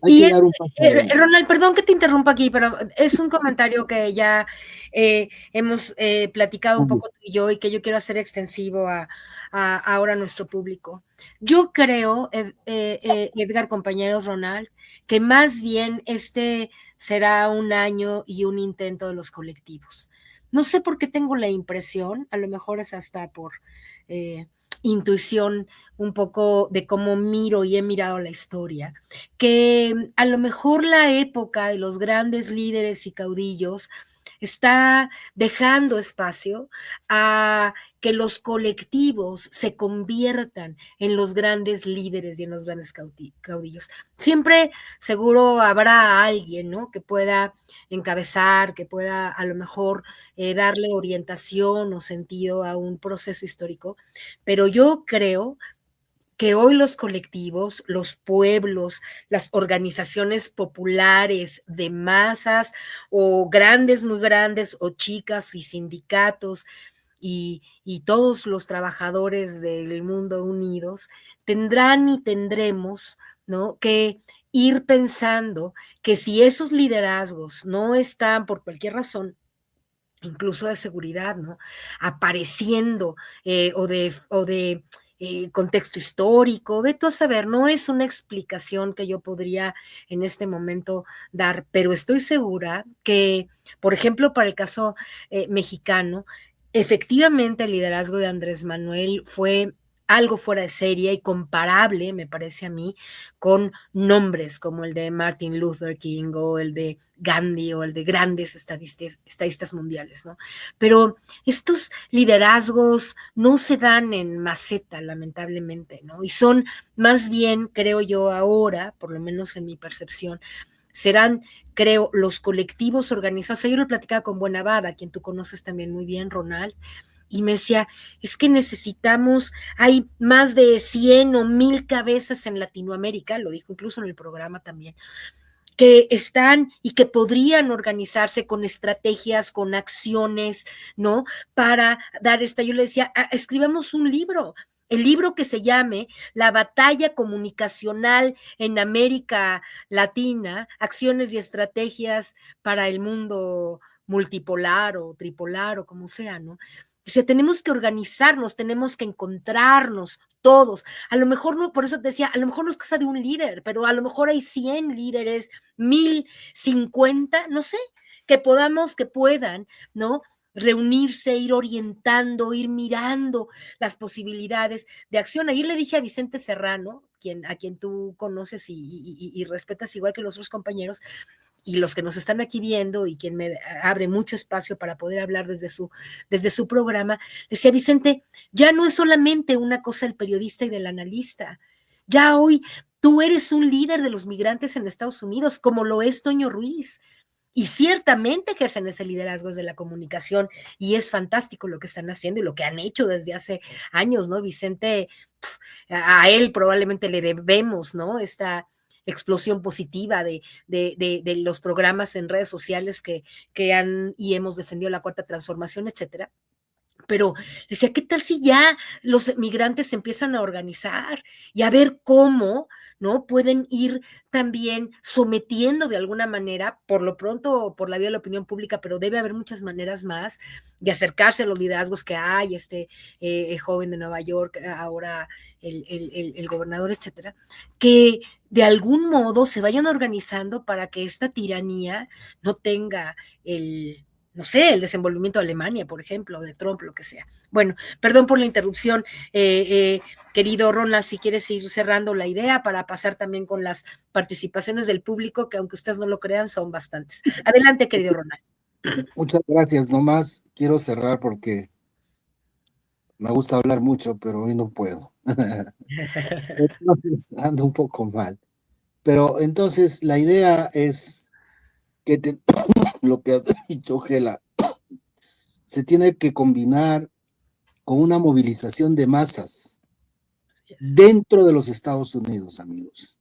Hay que dar un paso adelante. Ronald, perdón que te interrumpa aquí, pero es un comentario que ya hemos platicado un poco tú y yo, y que yo quiero hacer extensivo a ahora nuestro público. Yo creo, Edgar, compañeros, Ronald, que más bien este será un año y un intento de los colectivos. No sé por qué tengo la impresión, a lo mejor es hasta por intuición un poco de cómo miro y he mirado la historia, que a lo mejor la época de los grandes líderes y caudillos está dejando espacio a que los colectivos se conviertan en los grandes líderes y en los grandes caudillos. Siempre seguro habrá alguien, ¿no?, que pueda encabezar, que pueda a lo mejor darle orientación o sentido a un proceso histórico, pero yo creo que hoy los colectivos, los pueblos, las organizaciones populares de masas o grandes, muy grandes, o chicas y sindicatos y todos los trabajadores del mundo unidos tendrán y tendremos, ¿no?, que ir pensando que si esos liderazgos no están por cualquier razón, incluso de seguridad, ¿no?, apareciendo o de contexto histórico, vete a saber, no es una explicación que yo podría en este momento dar, pero estoy segura que, por ejemplo, para el caso mexicano, efectivamente el liderazgo de Andrés Manuel fue algo fuera de serie y comparable, me parece a mí, con nombres como el de Martin Luther King o el de Gandhi o el de grandes estadistas mundiales, ¿no? Pero estos liderazgos no se dan en maceta, lamentablemente, ¿no? Y son más bien, creo yo ahora, por lo menos en mi percepción, serán, creo, los colectivos organizados. Yo lo platicaba con Buenavada, a quien tú conoces también muy bien, Ronald, y me decía, es que necesitamos, hay más de 100 o 1000 cabezas en Latinoamérica, lo dijo incluso en el programa también, que están y que podrían organizarse con estrategias, con acciones, ¿no?, para dar esta, yo le decía, escribamos un libro, el libro que se llame La batalla comunicacional en América Latina, acciones y estrategias para el mundo multipolar o tripolar o como sea, ¿no? O sea, tenemos que organizarnos, tenemos que encontrarnos todos. A lo mejor no, por eso te decía, a lo mejor no es cosa de un líder, pero a lo mejor hay 100 líderes, 1050, no sé, que puedan, ¿no?, reunirse, ir orientando, ir mirando las posibilidades de acción. Ayer le dije a Vicente Serrano, a quien tú conoces y respetas igual que los otros compañeros, y los que nos están aquí viendo y quien me abre mucho espacio para poder hablar desde su programa, decía Vicente, ya no es solamente una cosa del periodista y del analista, ya hoy tú eres un líder de los migrantes en Estados Unidos, como lo es Toño Ruiz, y ciertamente ejercen ese liderazgo desde la comunicación, y es fantástico lo que están haciendo y lo que han hecho desde hace años, ¿no? Vicente, a él probablemente le debemos, ¿no?, esta explosión positiva de los programas en redes sociales que han y hemos defendido la cuarta transformación, etcétera. Pero decía, ¿qué tal si ya los migrantes se empiezan a organizar y a ver cómo, ¿no?, pueden ir también sometiendo de alguna manera, por lo pronto por la vía de la opinión pública, pero debe haber muchas maneras más de acercarse a los liderazgos que hay, joven de Nueva York, ahora el gobernador, etcétera, que de algún modo se vayan organizando para que esta tiranía no tenga no sé, el desenvolvimiento de Alemania, por ejemplo, de Trump, lo que sea. Bueno, perdón por la interrupción, querido Ronald, si quieres ir cerrando la idea para pasar también con las participaciones del público, que aunque ustedes no lo crean, son bastantes. Adelante, querido Ronald. Muchas gracias. Nomás quiero cerrar porque me gusta hablar mucho, pero hoy no puedo. Entonces, ando un poco mal. Pero entonces la idea es que lo que ha dicho Gela se tiene que combinar con una movilización de masas dentro de los Estados Unidos, amigos.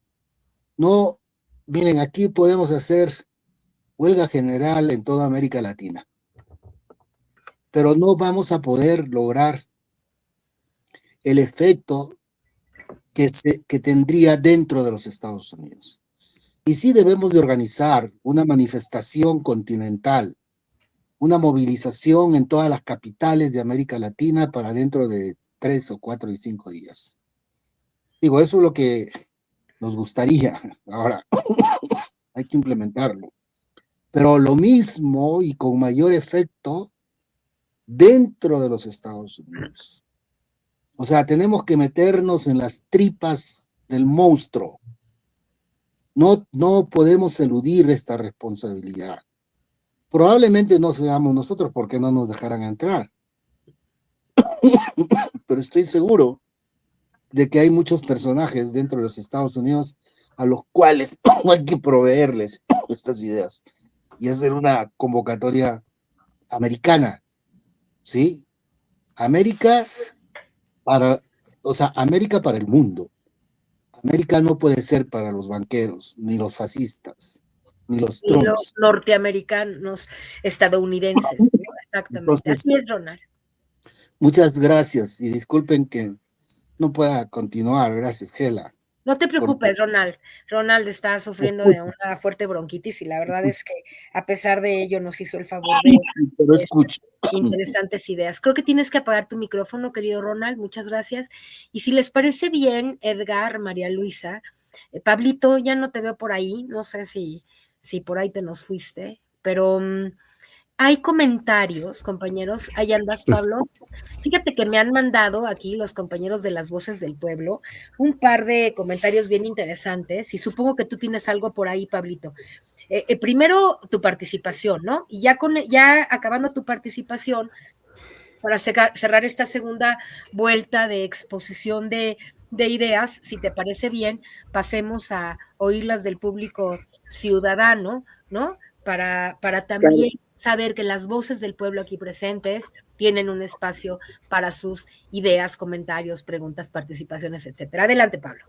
No, miren, aquí podemos hacer huelga general en toda América Latina, pero no vamos a poder lograr el efecto que tendría dentro de los Estados Unidos. Y sí debemos de organizar una manifestación continental, una movilización en todas las capitales de América Latina para dentro de 3 o 4 y 5 días. Digo, eso es lo que nos gustaría. Ahora, hay que implementarlo. Pero lo mismo y con mayor efecto dentro de los Estados Unidos. O sea, tenemos que meternos en las tripas del monstruo. No podemos eludir esta responsabilidad. Probablemente no seamos nosotros porque no nos dejarán entrar. Pero estoy seguro de que hay muchos personajes dentro de los Estados Unidos a los cuales hay que proveerles estas ideas y hacer una convocatoria americana, ¿sí? América América para el mundo. América no puede ser para los banqueros, ni los fascistas, ni los Y los Trumps. norteamericanos, estadounidenses, ¿no? Exactamente. Entonces, Así es, Ronald. muchas gracias y disculpen que no pueda continuar. Gracias, Gela. No te preocupes, Ronald. Ronald está sufriendo de una fuerte bronquitis y la verdad es que a pesar de ello nos hizo el favor Pero de escucho. interesantes ideas. Creo que tienes que apagar tu micrófono, querido Ronald. Muchas gracias. Y si les parece bien, Edgar, María Luisa, Pablito, ya no te veo por ahí. No sé si por ahí te nos fuiste, pero hay comentarios, compañeros. Ahí andas, Pablo. Fíjate que me han mandado aquí los compañeros de las Voces del Pueblo un par de comentarios bien interesantes y supongo que tú tienes algo por ahí, Pablito. Primero, tu participación, ¿no? Y ya acabando tu participación, para cerrar esta segunda vuelta de exposición de ideas, si te parece bien, pasemos a oírlas del público ciudadano, ¿no? Para también saber que las voces del pueblo aquí presentes tienen un espacio para sus ideas, comentarios, preguntas, participaciones, etcétera. Adelante, Pablo.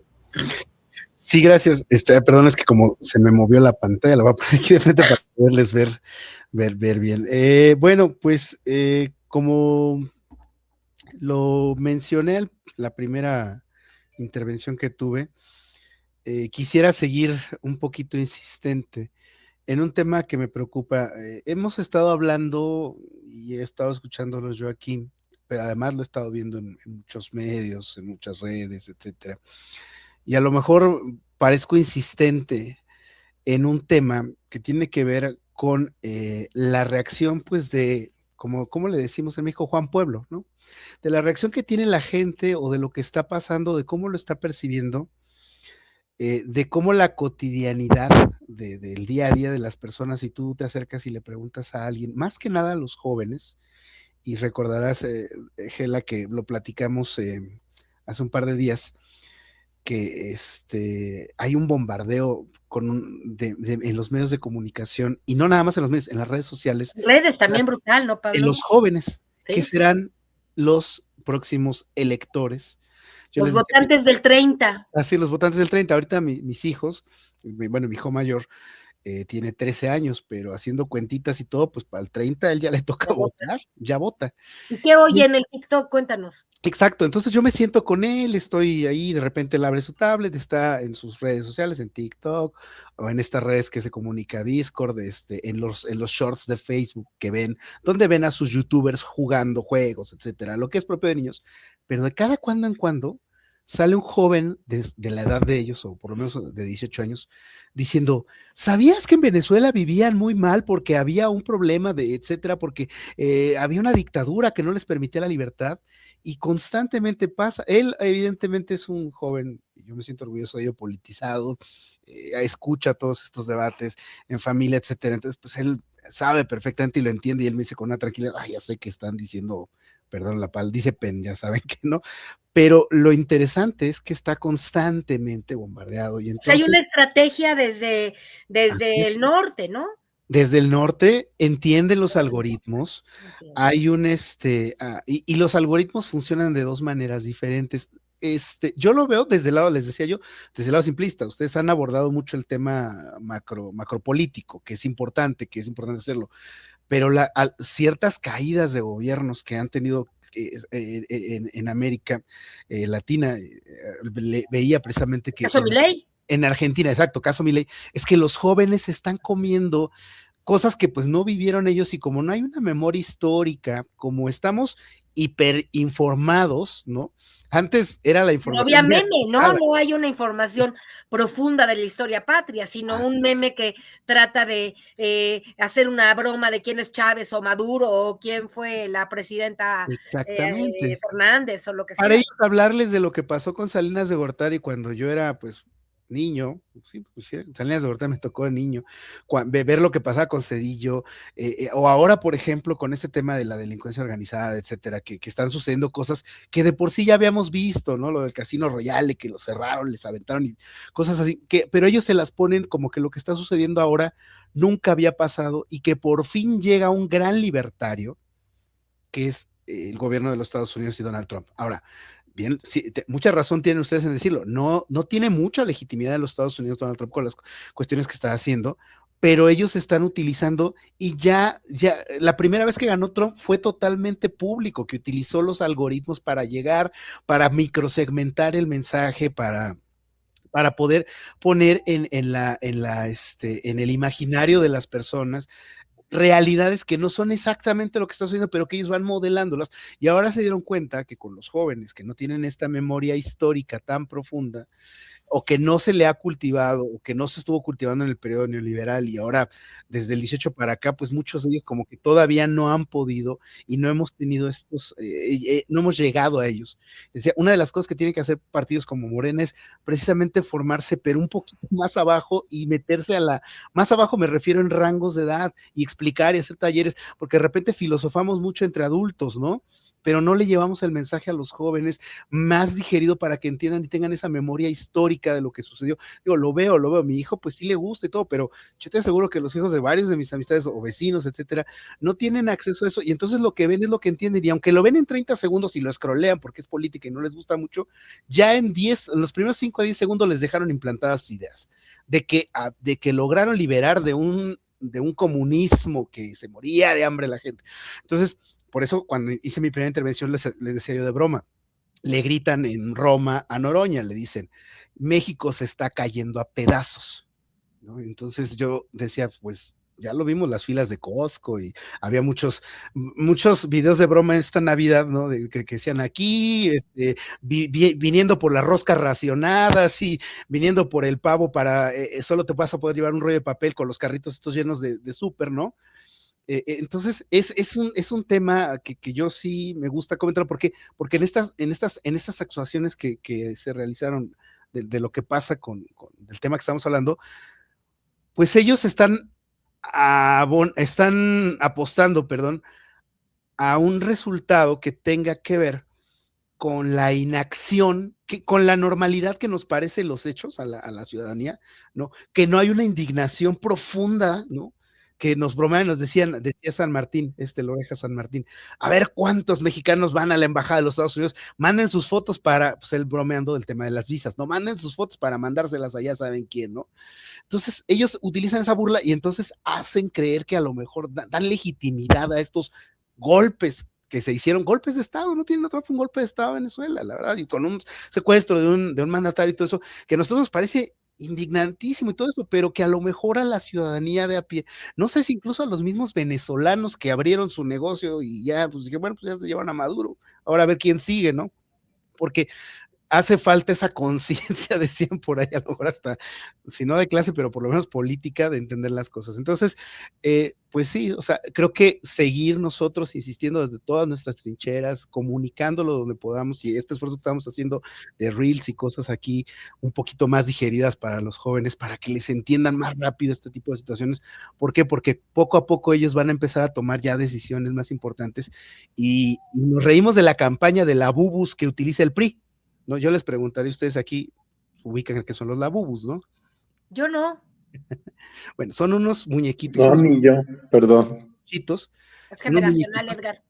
Sí, gracias. Perdón, es que como se me movió la pantalla, la voy a poner aquí de frente para poderles ver bien. Bueno, pues como lo mencioné la primera intervención que tuve, quisiera seguir un poquito insistente en un tema que me preocupa. Hemos estado hablando y he estado escuchándolos yo aquí, pero además lo he estado viendo en muchos medios, en muchas redes, etcétera. Y a lo mejor parezco insistente en un tema que tiene que ver con la reacción, pues, de, como le decimos en México, Juan Pueblo, ¿no? De la reacción que tiene la gente o de lo que está pasando, de cómo lo está percibiendo, de cómo la cotidianidad del día a día de las personas, si tú te acercas y le preguntas a alguien, más que nada a los jóvenes, y recordarás, Gela, que lo platicamos hace un par de días, que hay un bombardeo en los medios de comunicación, y no nada más en los medios, en las redes sociales. Redes también brutal, ¿no, Pablo? En los jóvenes, sí, que serán los próximos electores. Los votantes del 30. Así, los votantes del 30. Ahorita mis hijos, bueno, mi hijo mayor tiene 13 años, pero haciendo cuentitas y todo, pues para el 30 él ya le toca votar, ya vota. ¿Y qué oye en el TikTok? Cuéntanos. Exacto, entonces yo me siento con él, estoy ahí, de repente él abre su tablet, está en sus redes sociales, en TikTok, o en estas redes que se comunica Discord, en los shorts de Facebook que ven, donde ven a sus youtubers jugando juegos, etcétera, lo que es propio de niños, pero de cada cuando en cuando sale un joven de la edad de ellos, o por lo menos de 18 años, diciendo, ¿sabías que en Venezuela vivían muy mal porque había un problema de etcétera, porque había una dictadura que no les permitía la libertad? Y constantemente pasa. Él evidentemente es un joven, y yo me siento orgulloso de ello, politizado, escucha todos estos debates en familia, etcétera. Entonces, pues él sabe perfectamente y lo entiende, y él me dice con una tranquilidad, ya sé que están diciendo, perdón la palabra, dice pen, ya saben que no, pero lo interesante es que está constantemente bombardeado. Y entonces, o sea, hay una estrategia desde el norte, ¿no? Desde el norte entienden los algoritmos, hay un y los algoritmos funcionan de dos maneras diferentes. Yo lo veo desde el lado, les decía yo, desde el lado simplista. Ustedes han abordado mucho el tema macropolítico, que es importante hacerlo, pero ciertas caídas de gobiernos que han tenido en América Latina, veía precisamente que En Argentina, exacto, caso Milei, es que los jóvenes están comiendo cosas que pues no vivieron ellos y como no hay una memoria histórica, como estamos hiperinformados, ¿no? Antes era la No información. había meme, ¿no? No hay una información profunda de la historia patria, sino un meme que trata de hacer una broma de quién es Chávez o Maduro o quién fue la presidenta Fernández o lo que sea. Para ellos hablarles de lo que pasó con Salinas de Gortari cuando yo era pues niño, sí, Salinas de Gortari me tocó de niño, ver lo que pasaba con Cedillo, o ahora, por ejemplo, con este tema de la delincuencia organizada, etcétera, que están sucediendo cosas que de por sí ya habíamos visto, ¿no? Lo del Casino Royale, que lo cerraron, les aventaron y cosas así, pero ellos se las ponen como que lo que está sucediendo ahora nunca había pasado y que por fin llega un gran libertario, que es el gobierno de los Estados Unidos y Donald Trump. Ahora, bien, sí, mucha razón tienen ustedes en decirlo, no tiene mucha legitimidad en los Estados Unidos Donald Trump con las cuestiones que está haciendo, pero ellos están utilizando y ya la primera vez que ganó Trump fue totalmente público, que utilizó los algoritmos para llegar, para microsegmentar el mensaje, para poder poner en el imaginario de las personas realidades que no son exactamente lo que está sucediendo, pero que ellos van modelándolas, y ahora se dieron cuenta que con los jóvenes que no tienen esta memoria histórica tan profunda, o que no se le ha cultivado, o que no se estuvo cultivando en el periodo neoliberal, y ahora desde el 18 para acá, pues muchos de ellos como que todavía no han podido, y no hemos tenido estos, no hemos llegado a ellos. Decía, una de las cosas que tienen que hacer partidos como Morena es precisamente formarse, pero un poquito más abajo, y meterse más abajo me refiero en rangos de edad, y explicar y hacer talleres, porque de repente filosofamos mucho entre adultos, ¿no? Pero no le llevamos el mensaje a los jóvenes más digerido para que entiendan y tengan esa memoria histórica de lo que sucedió. Digo, lo veo, mi hijo pues sí le gusta y todo, pero yo te aseguro que los hijos de varios de mis amistades o vecinos, etcétera, no tienen acceso a eso, y entonces lo que ven es lo que entienden, y aunque lo ven en 30 segundos y lo scrollean porque es política y no les gusta mucho, ya en los primeros 5 a 10 segundos les dejaron implantadas ideas de que lograron liberar de un comunismo que se moría de hambre la gente. Entonces, por eso cuando hice mi primera intervención les decía yo de broma, le gritan en Roma a Noroña, le dicen, México se está cayendo a pedazos, ¿no? Entonces yo decía, pues ya lo vimos, las filas de Costco, y había muchos videos de broma esta Navidad, ¿no? Que decían aquí, viniendo por las roscas racionadas y viniendo por el pavo para, solo te vas a poder llevar un rollo de papel con los carritos estos llenos de súper, ¿no? Entonces es un tema que yo sí me gusta comentar, porque en estas actuaciones que se realizaron de lo que pasa con el tema que estamos hablando, pues ellos están apostando, a un resultado que tenga que ver con la inacción, con la normalidad que nos parece los hechos a la ciudadanía, ¿no? Que no hay una indignación profunda, ¿no? Que nos bromean, decía San Martín, Loreja San Martín, a ver cuántos mexicanos van a la embajada de los Estados Unidos, manden sus fotos para, pues él bromeando del tema de las visas, no, manden sus fotos para mandárselas allá, saben quién, ¿no? Entonces ellos utilizan esa burla y entonces hacen creer que a lo mejor dan legitimidad a estos golpes que se hicieron, golpes de Estado, no tienen otra, fue un golpe de Estado en Venezuela, la verdad, y con un secuestro de un mandatario y todo eso, que a nosotros nos parece indignantísimo y todo eso, pero que a lo mejor a la ciudadanía de a pie, no sé si incluso a los mismos venezolanos que abrieron su negocio y ya, pues dije, bueno, pues ya se llevan a Maduro, ahora a ver quién sigue, ¿no? Porque hace falta esa conciencia, decían por ahí, a lo mejor hasta, si no de clase, pero por lo menos política, de entender las cosas. Entonces, pues sí, o sea, creo que seguir nosotros insistiendo desde todas nuestras trincheras, comunicándolo donde podamos, y este esfuerzo que estamos haciendo de reels y cosas aquí un poquito más digeridas para los jóvenes, para que les entiendan más rápido este tipo de situaciones. ¿Por qué? Porque poco a poco ellos van a empezar a tomar ya decisiones más importantes, y nos reímos de la campaña de la Bubus que utiliza el PRI, ¿no? Yo les preguntaré, ustedes aquí ubican que son los labubus, ¿no? Yo no. Bueno, son unos muñequitos. No, ni yo, perdón. Chitos. Es generacional, Edgar.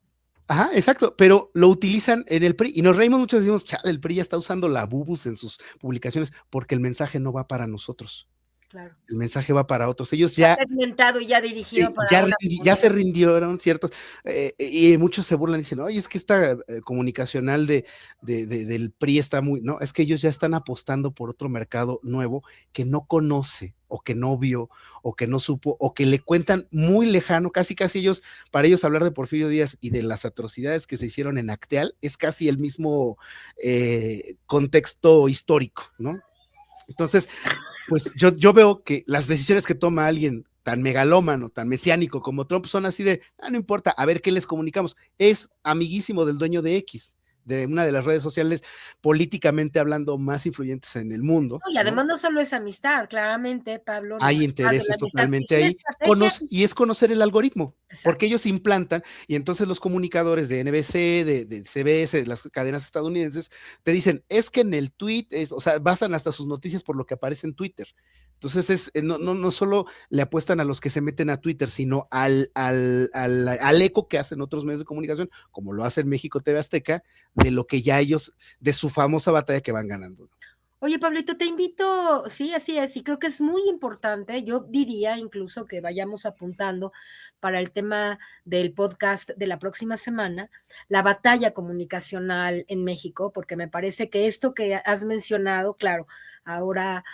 Ajá, exacto, pero lo utilizan en el PRI, y nos reímos mucho, decimos, chale, el PRI ya está usando la bubus en sus publicaciones, porque el mensaje no va para nosotros. Claro. El mensaje va para otros. Ellos ya, segmentado y ya dirigido sí, para una ya se rindieron ciertos, y muchos se burlan y dicen, oye, es que esta comunicacional del PRI está muy, no, es que ellos ya están apostando por otro mercado nuevo que no conoce, o que no vio, o que no supo, o que le cuentan muy lejano, casi ellos, para ellos hablar de Porfirio Díaz y de las atrocidades que se hicieron en Acteal, es casi el mismo contexto histórico, ¿no? Entonces, pues yo veo que las decisiones que toma alguien tan megalómano, tan mesiánico como Trump son así de, no importa, a ver qué les comunicamos. Es amiguísimo del dueño de X, de una de las redes sociales políticamente hablando más influyentes en el mundo. Y además no solo es amistad, claramente, Pablo, no Hay es más de la intereses amistad, totalmente es una ahí, estrategia. y es conocer el algoritmo, Exacto. porque ellos implantan, y entonces los comunicadores de NBC, de CBS, de las cadenas estadounidenses, te dicen, es que en el tweet, o sea, basan hasta sus noticias por lo que aparece en Twitter. Entonces, no solo le apuestan a los que se meten a Twitter, sino al eco que hacen otros medios de comunicación, como lo hace en México TV Azteca, de lo que ya ellos, de su famosa batalla que van ganando. Oye, Pablito, te invito, sí, así es, y creo que es muy importante, yo diría incluso que vayamos apuntando para el tema del podcast de la próxima semana, la batalla comunicacional en México, porque me parece que esto que has mencionado, claro, ahora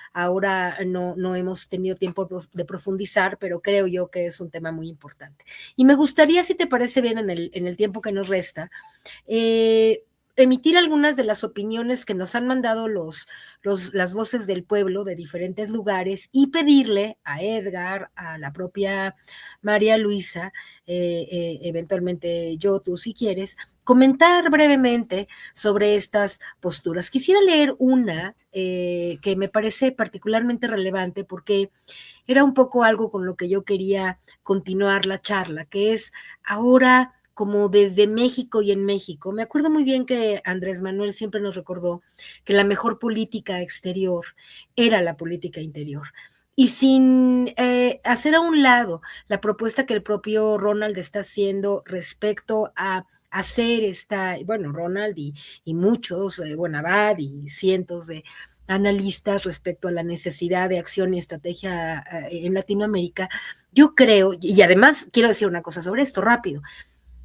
no hemos tenido tiempo de profundizar, pero creo yo que es un tema muy importante. Y me gustaría, si te parece bien en el tiempo que nos resta, emitir algunas de las opiniones que nos han mandado las voces del pueblo de diferentes lugares y pedirle a Edgar, a la propia María Luisa, eventualmente yo, tú si quieres, comentar brevemente sobre estas posturas. Quisiera leer una que me parece particularmente relevante porque era un poco algo con lo que yo quería continuar la charla, que es ahora como desde México y en México. Me acuerdo muy bien que Andrés Manuel siempre nos recordó que la mejor política exterior era la política interior. Y sin hacer a un lado la propuesta que el propio Ronald está haciendo respecto a hacer Ronald y muchos, Abad y cientos de analistas respecto a la necesidad de acción y estrategia en Latinoamérica, yo creo, y además quiero decir una cosa sobre esto rápido,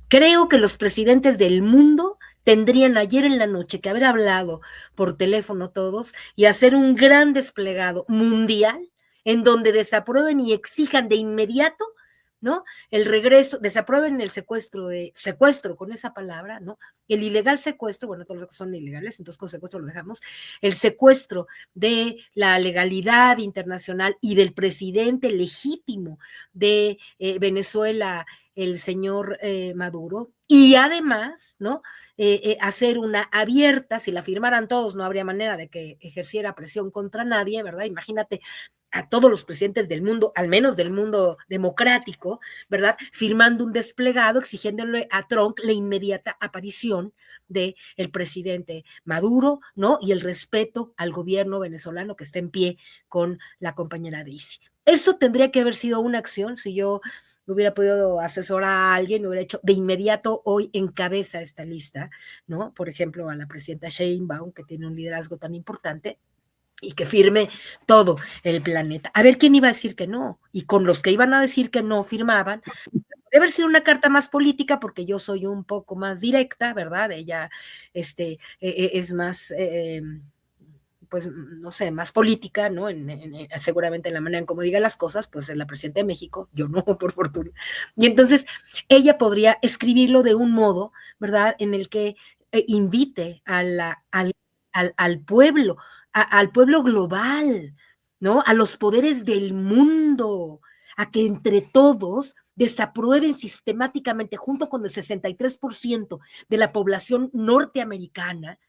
creo que los presidentes del mundo tendrían ayer en la noche que haber hablado por teléfono todos y hacer un gran desplegado mundial en donde desaprueben y exijan de inmediato, ¿no? El regreso, desaprueben el secuestro con esa palabra, ¿no? El ilegal secuestro, bueno, todos los que son ilegales, entonces con secuestro lo dejamos, el secuestro de la legalidad internacional y del presidente legítimo de Venezuela, el señor Maduro, y además, ¿no? Hacer una abierta, si la firmaran todos, no habría manera de que ejerciera presión contra nadie, ¿verdad? Imagínate a todos los presidentes del mundo, al menos del mundo democrático, ¿verdad? Firmando un desplegado, exigiéndole a Trump la inmediata aparición del presidente Maduro, ¿no? Y el respeto al gobierno venezolano que está en pie con la compañera Daisy. Eso tendría que haber sido una acción, si yo hubiera podido asesorar a alguien, hubiera hecho de inmediato hoy encabeza esta lista, ¿no? Por ejemplo, a la presidenta Sheinbaum, que tiene un liderazgo tan importante, y que firme todo el planeta. A ver quién iba a decir que no. Y con los que iban a decir que no firmaban, debe haber sido una carta más política, porque yo soy un poco más directa, ¿verdad? Ella es más, pues, no sé, más política, ¿no? Seguramente en la manera en cómo diga las cosas, pues es la presidenta de México, yo no, por fortuna. Y entonces ella podría escribirlo de un modo, ¿verdad? En el que invite al pueblo, al pueblo global, ¿no? A los poderes del mundo, a que entre todos desaprueben sistemáticamente, junto con el 63% de la población norteamericana,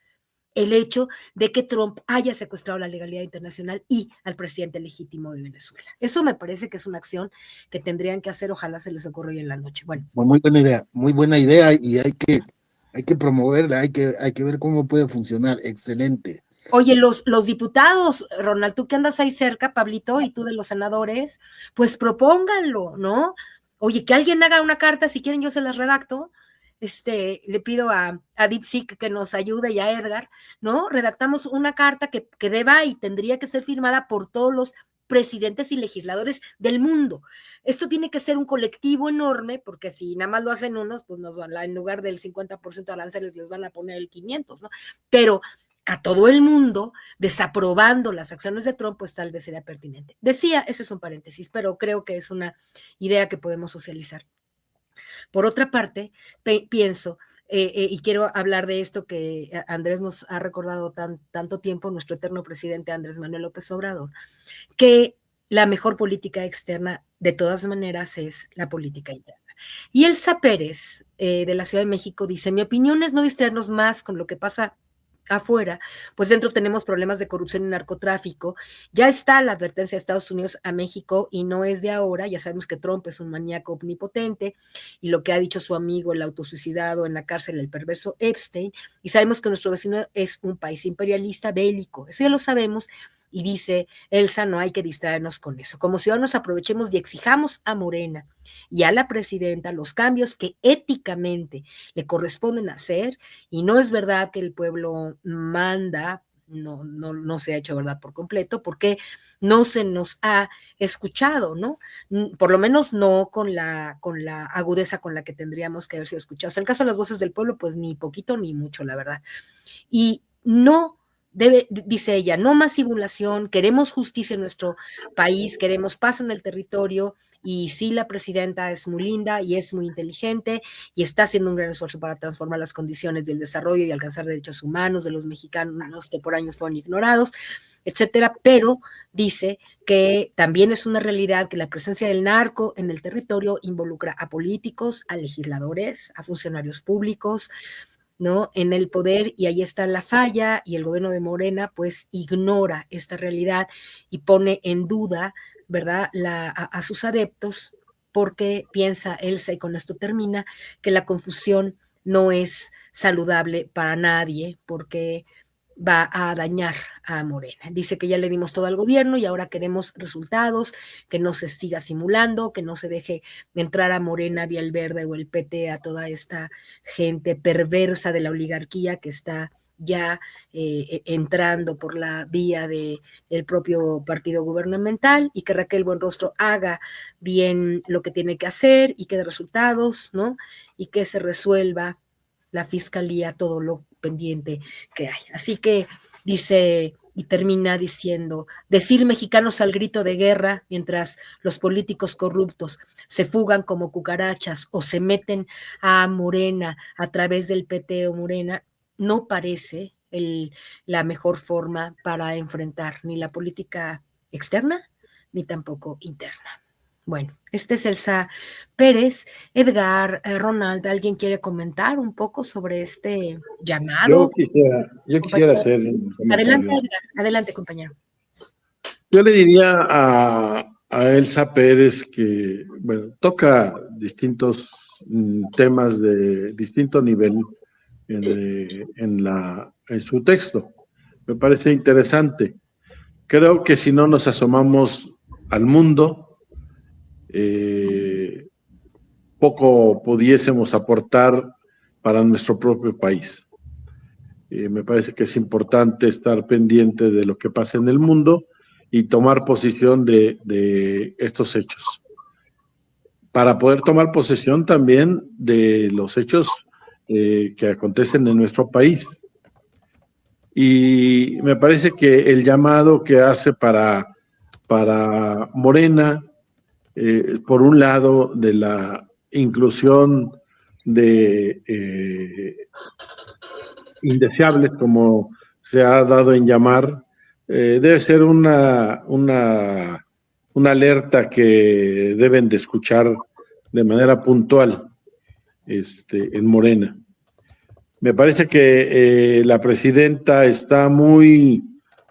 el hecho de que Trump haya secuestrado la legalidad internacional y al presidente legítimo de Venezuela. Eso me parece que es una acción que tendrían que hacer, ojalá se les ocurra hoy en la noche. Bueno. Muy buena idea y hay que promoverla, hay que ver cómo puede funcionar. Excelente. Oye, los diputados, Ronald, tú que andas ahí cerca, Pablito, y tú de los senadores, pues propónganlo, ¿no? Oye, que alguien haga una carta, si quieren yo se las redacto, le pido a DeepSeek que nos ayude y a Edgar, ¿no? Redactamos una carta que deba y tendría que ser firmada por todos los presidentes y legisladores del mundo. Esto tiene que ser un colectivo enorme, porque si nada más lo hacen unos, pues en lugar del 50% de aranceles les van a poner el 500, ¿no? Pero a todo el mundo desaprobando las acciones de Trump, pues tal vez sería pertinente. Decía, ese es un paréntesis, pero creo que es una idea que podemos socializar. Por otra parte, pienso, y quiero hablar de esto que Andrés nos ha recordado tanto tiempo, nuestro eterno presidente Andrés Manuel López Obrador, que la mejor política externa de todas maneras es la política interna. Y Elsa Pérez, de la Ciudad de México, dice, mi opinión es no distraernos más con lo que pasa afuera, pues dentro tenemos problemas de corrupción y narcotráfico. Ya está la advertencia de Estados Unidos a México y no es de ahora. Ya sabemos que Trump es un maníaco omnipotente y lo que ha dicho su amigo, el autosuicidado en la cárcel, el perverso Epstein, y sabemos que nuestro vecino es un país imperialista bélico. Eso ya lo sabemos. Y dice Elsa, no hay que distraernos con eso. Como ciudadanos aprovechemos y exijamos a Morena y a la presidenta los cambios que éticamente le corresponden hacer, y no es verdad que el pueblo manda, no se ha hecho verdad por completo, porque no se nos ha escuchado, ¿no? Por lo menos no con la agudeza con la que tendríamos que haber sido escuchados. En el caso de las voces del pueblo, pues ni poquito ni mucho, la verdad. Y no dice ella, no más simulación, queremos justicia en nuestro país, queremos paz en el territorio, y sí, la presidenta es muy linda y es muy inteligente y está haciendo un gran esfuerzo para transformar las condiciones del desarrollo y alcanzar derechos humanos de los mexicanos que por años fueron ignorados, etcétera, pero dice que también es una realidad que la presencia del narco en el territorio involucra a políticos, a legisladores, a funcionarios públicos, ¿no? En el poder, y ahí está la falla, y el gobierno de Morena pues ignora esta realidad y pone en duda, ¿verdad?, a sus adeptos, porque piensa Elsa, y con esto termina, que la confusión no es saludable para nadie, porque va a dañar a Morena. Dice que ya le dimos todo al gobierno y ahora queremos resultados, que no se siga simulando, que no se deje entrar a Morena vía el Verde o el PT a toda esta gente perversa de la oligarquía que está ya entrando por la vía del propio partido gubernamental, y que Raquel Buenrostro haga bien lo que tiene que hacer y que dé resultados, ¿no? Y que se resuelva la fiscalía todo lo pendiente que hay. Así que dice y termina diciendo, decir mexicanos al grito de guerra mientras los políticos corruptos se fugan como cucarachas o se meten a Morena a través del PT o Morena, no parece la mejor forma para enfrentar ni la política externa ni tampoco interna. Bueno, este es Elsa Pérez. Edgar, Ronald, ¿alguien quiere comentar un poco sobre este llamado? Yo quisiera hacer un comentario. Adelante, Edgar. Adelante, compañero. Yo le diría a Elsa Pérez que, bueno, toca distintos temas de distinto nivel en su texto. Me parece interesante. Creo que si no nos asomamos al mundo, poco pudiésemos aportar para nuestro propio país. Me parece que es importante estar pendiente de lo que pasa en el mundo y tomar posesión de estos hechos, para poder tomar posesión también de los hechos que acontecen en nuestro país. Y me parece que el llamado que hace para Morena, por un lado, de la inclusión de indeseables, como se ha dado en llamar, debe ser una alerta que deben de escuchar de manera puntual en Morena. Me parece que la presidenta está muy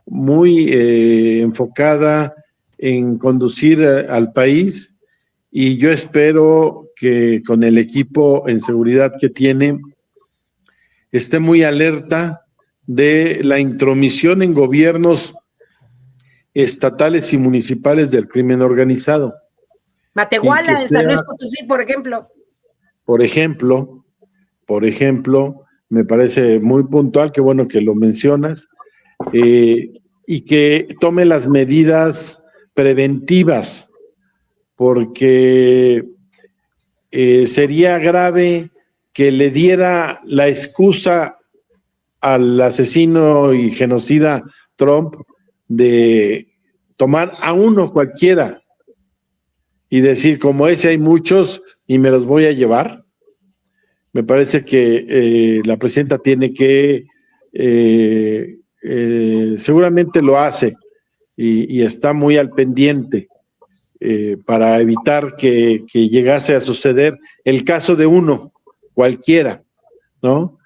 enfocada en conducir al país, y yo espero que con el equipo en seguridad que tiene esté muy alerta de la intromisión en gobiernos estatales y municipales del crimen organizado. Matehuala, en San Luis Potosí, por ejemplo. Por ejemplo, me parece muy puntual, qué bueno que lo mencionas, y que tome las medidas preventivas, porque sería grave que le diera la excusa al asesino y genocida Trump de tomar a uno cualquiera y decir, como ese hay muchos y me los voy a llevar. Me parece que la presidenta tiene que, seguramente lo hace y está muy al pendiente para evitar que llegase a suceder el caso de uno, cualquiera, ¿no?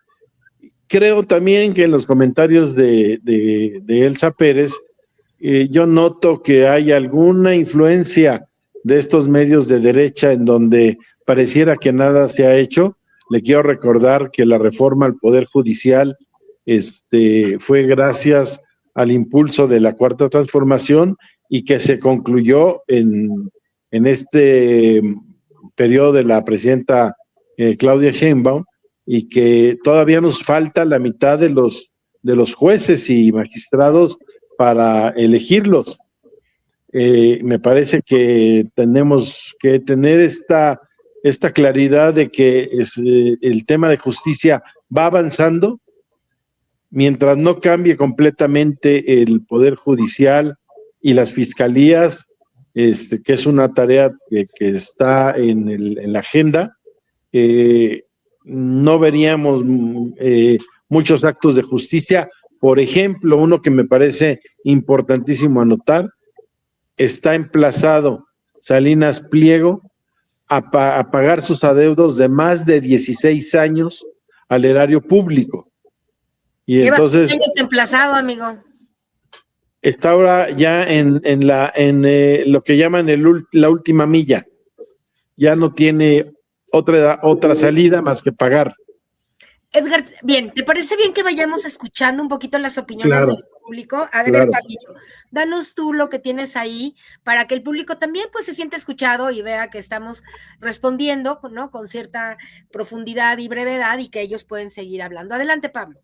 Creo también que en los comentarios de Elsa Pérez, yo noto que hay alguna influencia de estos medios de derecha en donde pareciera que nada se ha hecho. Le quiero recordar que la reforma al Poder Judicial fue gracias al impulso de la Cuarta Transformación y que se concluyó en este periodo de la presidenta Claudia Sheinbaum, y que todavía nos falta la mitad de los jueces y magistrados para elegirlos. Me parece que tenemos que tener esta claridad de que el tema de justicia va avanzando mientras no cambie completamente el Poder Judicial y las fiscalías, que es una tarea que está en la agenda. No veríamos muchos actos de justicia. Por ejemplo, uno que me parece importantísimo anotar, está emplazado Salinas Pliego a pagar sus adeudos de más de 16 años al erario público. Y Lleva entonces 6 años emplazado, amigo. Está ahora ya en lo que llaman la última milla. Ya no tiene otra salida más que pagar. Edgar, bien, ¿te parece bien que vayamos escuchando un poquito las opiniones del público? A ver, Pablito, danos tú lo que tienes ahí para que el público también pues se sienta escuchado y vea que estamos respondiendo, ¿no? Con cierta profundidad y brevedad y que ellos pueden seguir hablando. Adelante, Pablo.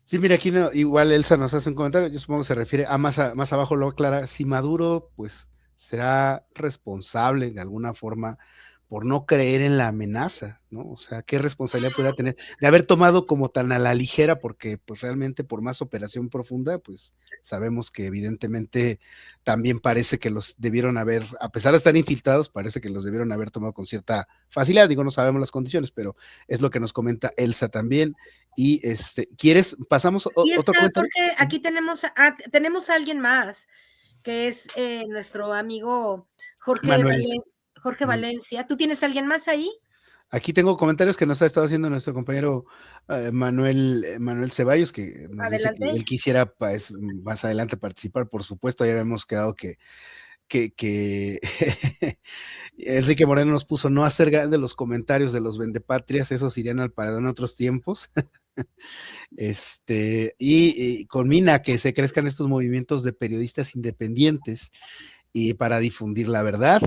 Sí, mira, aquí igual Elsa nos hace un comentario, yo supongo que se refiere a más abajo, lo aclara, si Maduro pues será responsable de alguna forma por no creer en la amenaza, ¿no? O sea, ¿qué responsabilidad pueda tener de haber tomado como tan a la ligera? Porque pues realmente por más operación profunda, pues sabemos que evidentemente también parece que los debieron haber, a pesar de estar infiltrados, parece que los debieron haber tomado con cierta facilidad, digo, no sabemos las condiciones, pero es lo que nos comenta Elsa también. Y ¿quieres? Pasamos otro comentario. Jorge, aquí tenemos a alguien más, que es nuestro amigo Jorge Valencia. ¿Tú tienes a alguien más ahí? Aquí tengo comentarios que nos ha estado haciendo nuestro compañero Manuel Ceballos, que nos dice que él quisiera pues, más adelante participar. Por supuesto, ya habíamos quedado que Enrique Moreno nos puso no hacer grandes los comentarios de los vendepatrias, esos irían al paredón en otros tiempos. Y conmina que se crezcan estos movimientos de periodistas independientes y para difundir la verdad.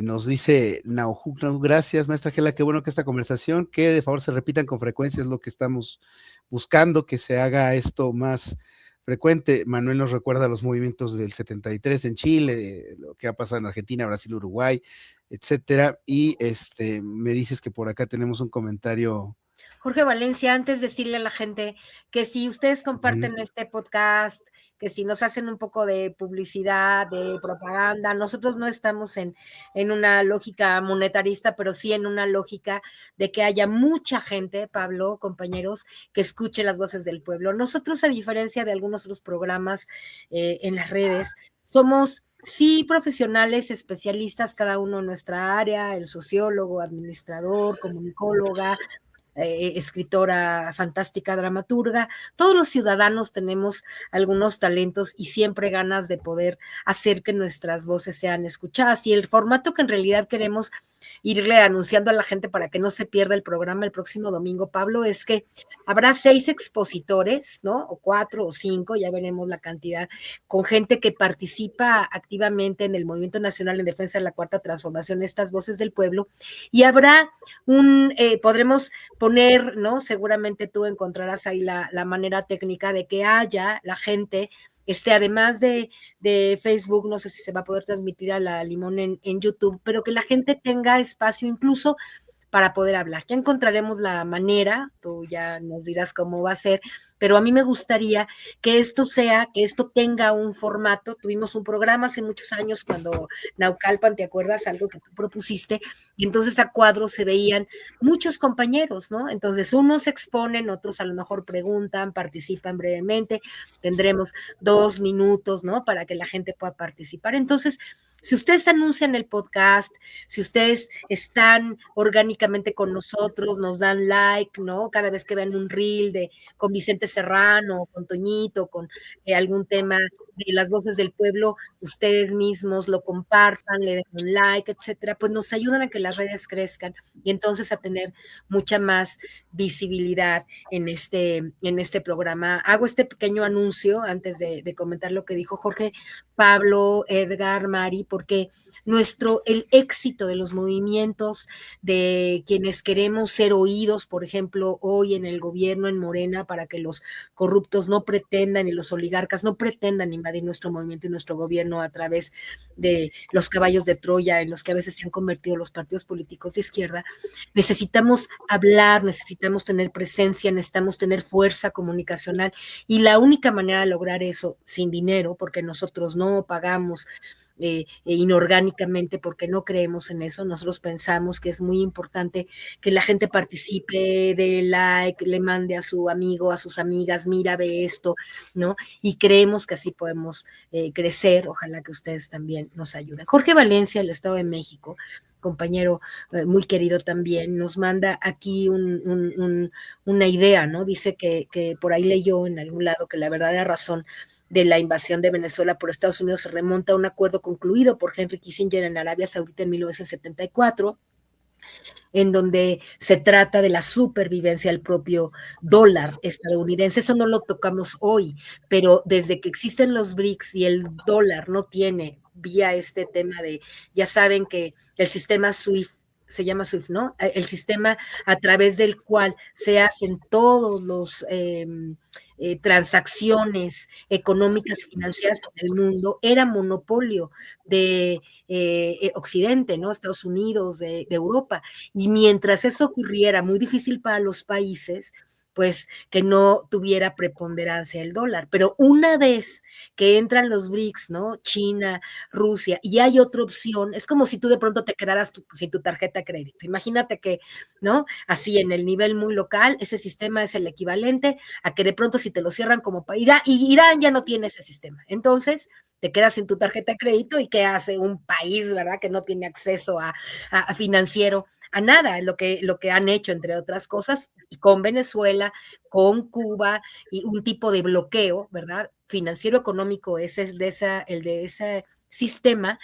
Nos dice Naujuk, gracias, maestra Gela, qué bueno que esta conversación, que de favor se repitan con frecuencia, es lo que estamos buscando, que se haga esto más frecuente. Manuel nos recuerda los movimientos del 73 en Chile, lo que ha pasado en Argentina, Brasil, Uruguay, etcétera, y me dices que por acá tenemos un comentario. Jorge Valencia, antes de decirle a la gente que si ustedes comparten este podcast, que si nos hacen un poco de publicidad, de propaganda, nosotros no estamos en una lógica monetarista, pero sí en una lógica de que haya mucha gente, Pablo, compañeros, que escuche las voces del pueblo. Nosotros, a diferencia de algunos otros programas en las redes, somos sí profesionales, especialistas, cada uno en nuestra área, el sociólogo, administrador, comunicóloga, escritora fantástica, dramaturga. Todos los ciudadanos tenemos algunos talentos y siempre ganas de poder hacer que nuestras voces sean escuchadas, y el formato que en realidad queremos irle anunciando a la gente para que no se pierda el programa el próximo domingo, Pablo, es que habrá 6 expositores, ¿no? O 4 o 5, ya veremos la cantidad, con gente que participa activamente en el Movimiento Nacional en Defensa de la Cuarta Transformación, estas voces del pueblo, y habrá podremos poner, ¿no? Seguramente tú encontrarás ahí la manera técnica de que haya la gente además de Facebook, no sé si se va a poder transmitir a la Limón en YouTube, pero que la gente tenga espacio incluso para poder hablar. Ya encontraremos la manera, tú ya nos dirás cómo va a ser, pero a mí me gustaría que esto tenga un formato. Tuvimos un programa hace muchos años cuando Naucalpan, ¿te acuerdas? Algo que tú propusiste, y entonces a cuadros se veían muchos compañeros, ¿no? Entonces unos exponen, otros a lo mejor preguntan, participan brevemente, tendremos 2 minutos, ¿no? Para que la gente pueda participar. Entonces, si ustedes anuncian el podcast, si ustedes están orgánicamente con nosotros, nos dan like, ¿no? Cada vez que vean un reel con Vicente Serrano, con Toñito, con algún tema de las voces del pueblo, ustedes mismos lo compartan, le den un like, etcétera, pues nos ayudan a que las redes crezcan y entonces a tener mucha más visibilidad en este programa. Hago este pequeño anuncio antes de comentar lo que dijo Jorge, Pablo, Edgar, Mari, porque el éxito de los movimientos de quienes queremos ser oídos, por ejemplo, hoy en el gobierno, en Morena, para que los corruptos no pretendan y los oligarcas no pretendan invadir nuestro movimiento y nuestro gobierno a través de los caballos de Troya en los que a veces se han convertido los partidos políticos de izquierda. Necesitamos hablar, necesitamos tener presencia, necesitamos tener fuerza comunicacional y la única manera de lograr eso sin dinero, porque nosotros no pagamos inorgánicamente porque no creemos en eso. Nosotros pensamos que es muy importante que la gente participe, dé like, le mande a su amigo, a sus amigas, mira, ve esto, ¿no? Y creemos que así podemos crecer. Ojalá que ustedes también nos ayuden. Jorge Valencia, del Estado de México, compañero muy querido también, nos manda aquí una idea, ¿no? Dice que por ahí leyó en algún lado que la verdadera razón de la invasión de Venezuela por Estados Unidos se remonta a un acuerdo concluido por Henry Kissinger en Arabia Saudita en 1974, en donde se trata de la supervivencia del propio dólar estadounidense. Eso no lo tocamos hoy, pero desde que existen los BRICS y el dólar no tiene vía este tema de, ya saben que el sistema SWIFT, se llama SWIFT, ¿no? El sistema a través del cual se hacen todos los transacciones económicas financieras en el mundo, era monopolio de Occidente, ¿no? Estados Unidos, de Europa. Y mientras eso ocurriera, muy difícil para los países, pues que no tuviera preponderancia el dólar. Pero una vez que entran los BRICS, ¿no? China, Rusia, y hay otra opción, es como si tú de pronto te quedaras sin tu tarjeta de crédito. Imagínate que, ¿no? Así en el nivel muy local, ese sistema es el equivalente a que de pronto si te lo cierran como país, Irán ya no tiene ese sistema. Entonces, te quedas sin tu tarjeta de crédito y ¿qué hace un país, verdad? Que no tiene acceso a financiero, a nada, lo que han hecho, entre otras cosas, y con Venezuela, con Cuba, y un tipo de bloqueo, ¿verdad? Financiero económico, ese es el de ese sistema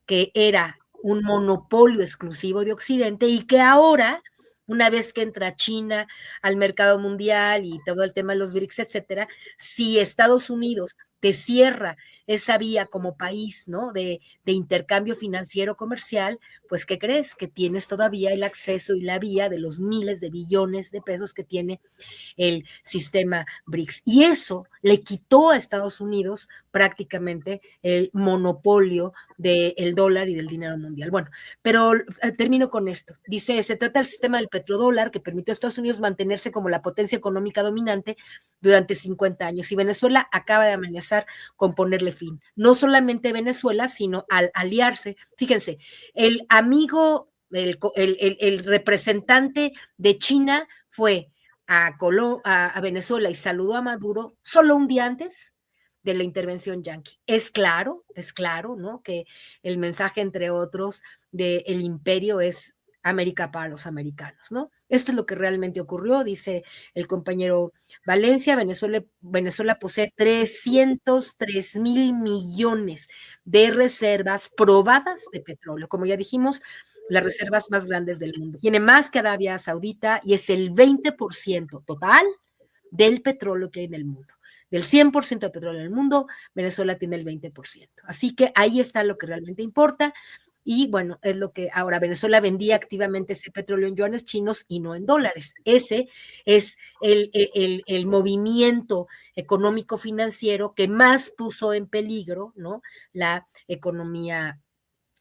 que era un monopolio exclusivo de Occidente y que ahora, una vez que entra China al mercado mundial y todo el tema de los BRICS, etcétera, si Estados Unidos te cierra esa vía como país, ¿no? De intercambio financiero comercial, pues ¿qué crees? Que tienes todavía el acceso y la vía de los miles de billones de pesos que tiene el sistema BRICS. Y eso le quitó a Estados Unidos prácticamente el monopolio del dólar y del dinero mundial. Bueno, pero termino con esto. Dice, se trata del sistema del petrodólar que permitió a Estados Unidos mantenerse como la potencia económica dominante durante 50 años. Y Venezuela acaba de amenazar con ponerle fin. No solamente Venezuela, sino al aliarse. Fíjense, el amigo, el representante de China fue a Venezuela y saludó a Maduro solo un día antes de la intervención yanqui. Es claro, ¿no? Que el mensaje, entre otros, del imperio es América para los americanos, ¿no? Esto es lo que realmente ocurrió, dice el compañero Valencia. Venezuela posee 303,000 millones de reservas probadas de petróleo. Como ya dijimos, las reservas más grandes del mundo. Tiene más que Arabia Saudita y es el 20% total del petróleo que hay en el mundo. Del 100% de petróleo en el mundo, Venezuela tiene el 20%. Así que ahí está lo que realmente importa. Y bueno, es lo que ahora Venezuela vendía activamente ese petróleo en yuanes chinos y no en dólares. Ese es el movimiento económico financiero que más puso en peligro, ¿no?, la economía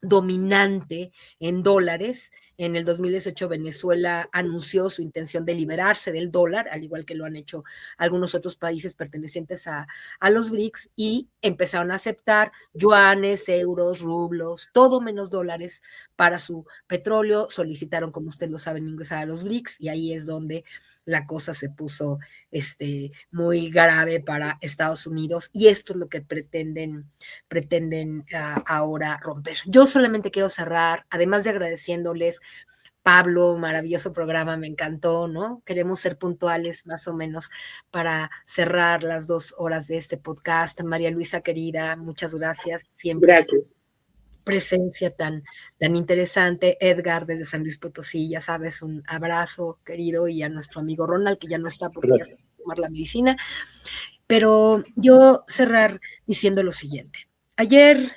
dominante en dólares. En el 2018 Venezuela anunció su intención de liberarse del dólar, al igual que lo han hecho algunos otros países pertenecientes a los BRICS, y empezaron a aceptar yuanes, euros, rublos, todo menos dólares para su petróleo. Solicitaron, como ustedes lo saben, ingresar a los BRICS, y ahí es donde la cosa se puso muy grave para Estados Unidos, y esto es lo que pretenden ahora romper. Yo solamente quiero cerrar, además de agradeciéndoles, Pablo, maravilloso programa, me encantó, ¿no? Queremos ser puntuales más o menos para cerrar las 2 horas de este podcast. María Luisa, querida, muchas gracias. Siempre. Gracias. Presencia tan interesante. Edgar, desde San Luis Potosí, ya sabes, un abrazo, querido, y a nuestro amigo Ronald, que ya no está porque ya se va a tomar la medicina. Pero yo cerrar diciendo lo siguiente. Ayer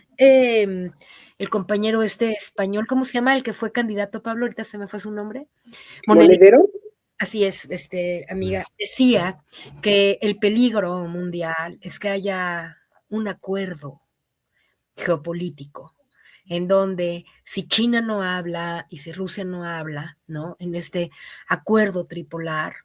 el compañero español, ¿cómo se llama? El que fue candidato, Pablo, ahorita se me fue su nombre. ¿Monedero? Así es, amiga, decía que el peligro mundial es que haya un acuerdo geopolítico en donde si China no habla y si Rusia no habla, ¿no?, en este acuerdo tripolar,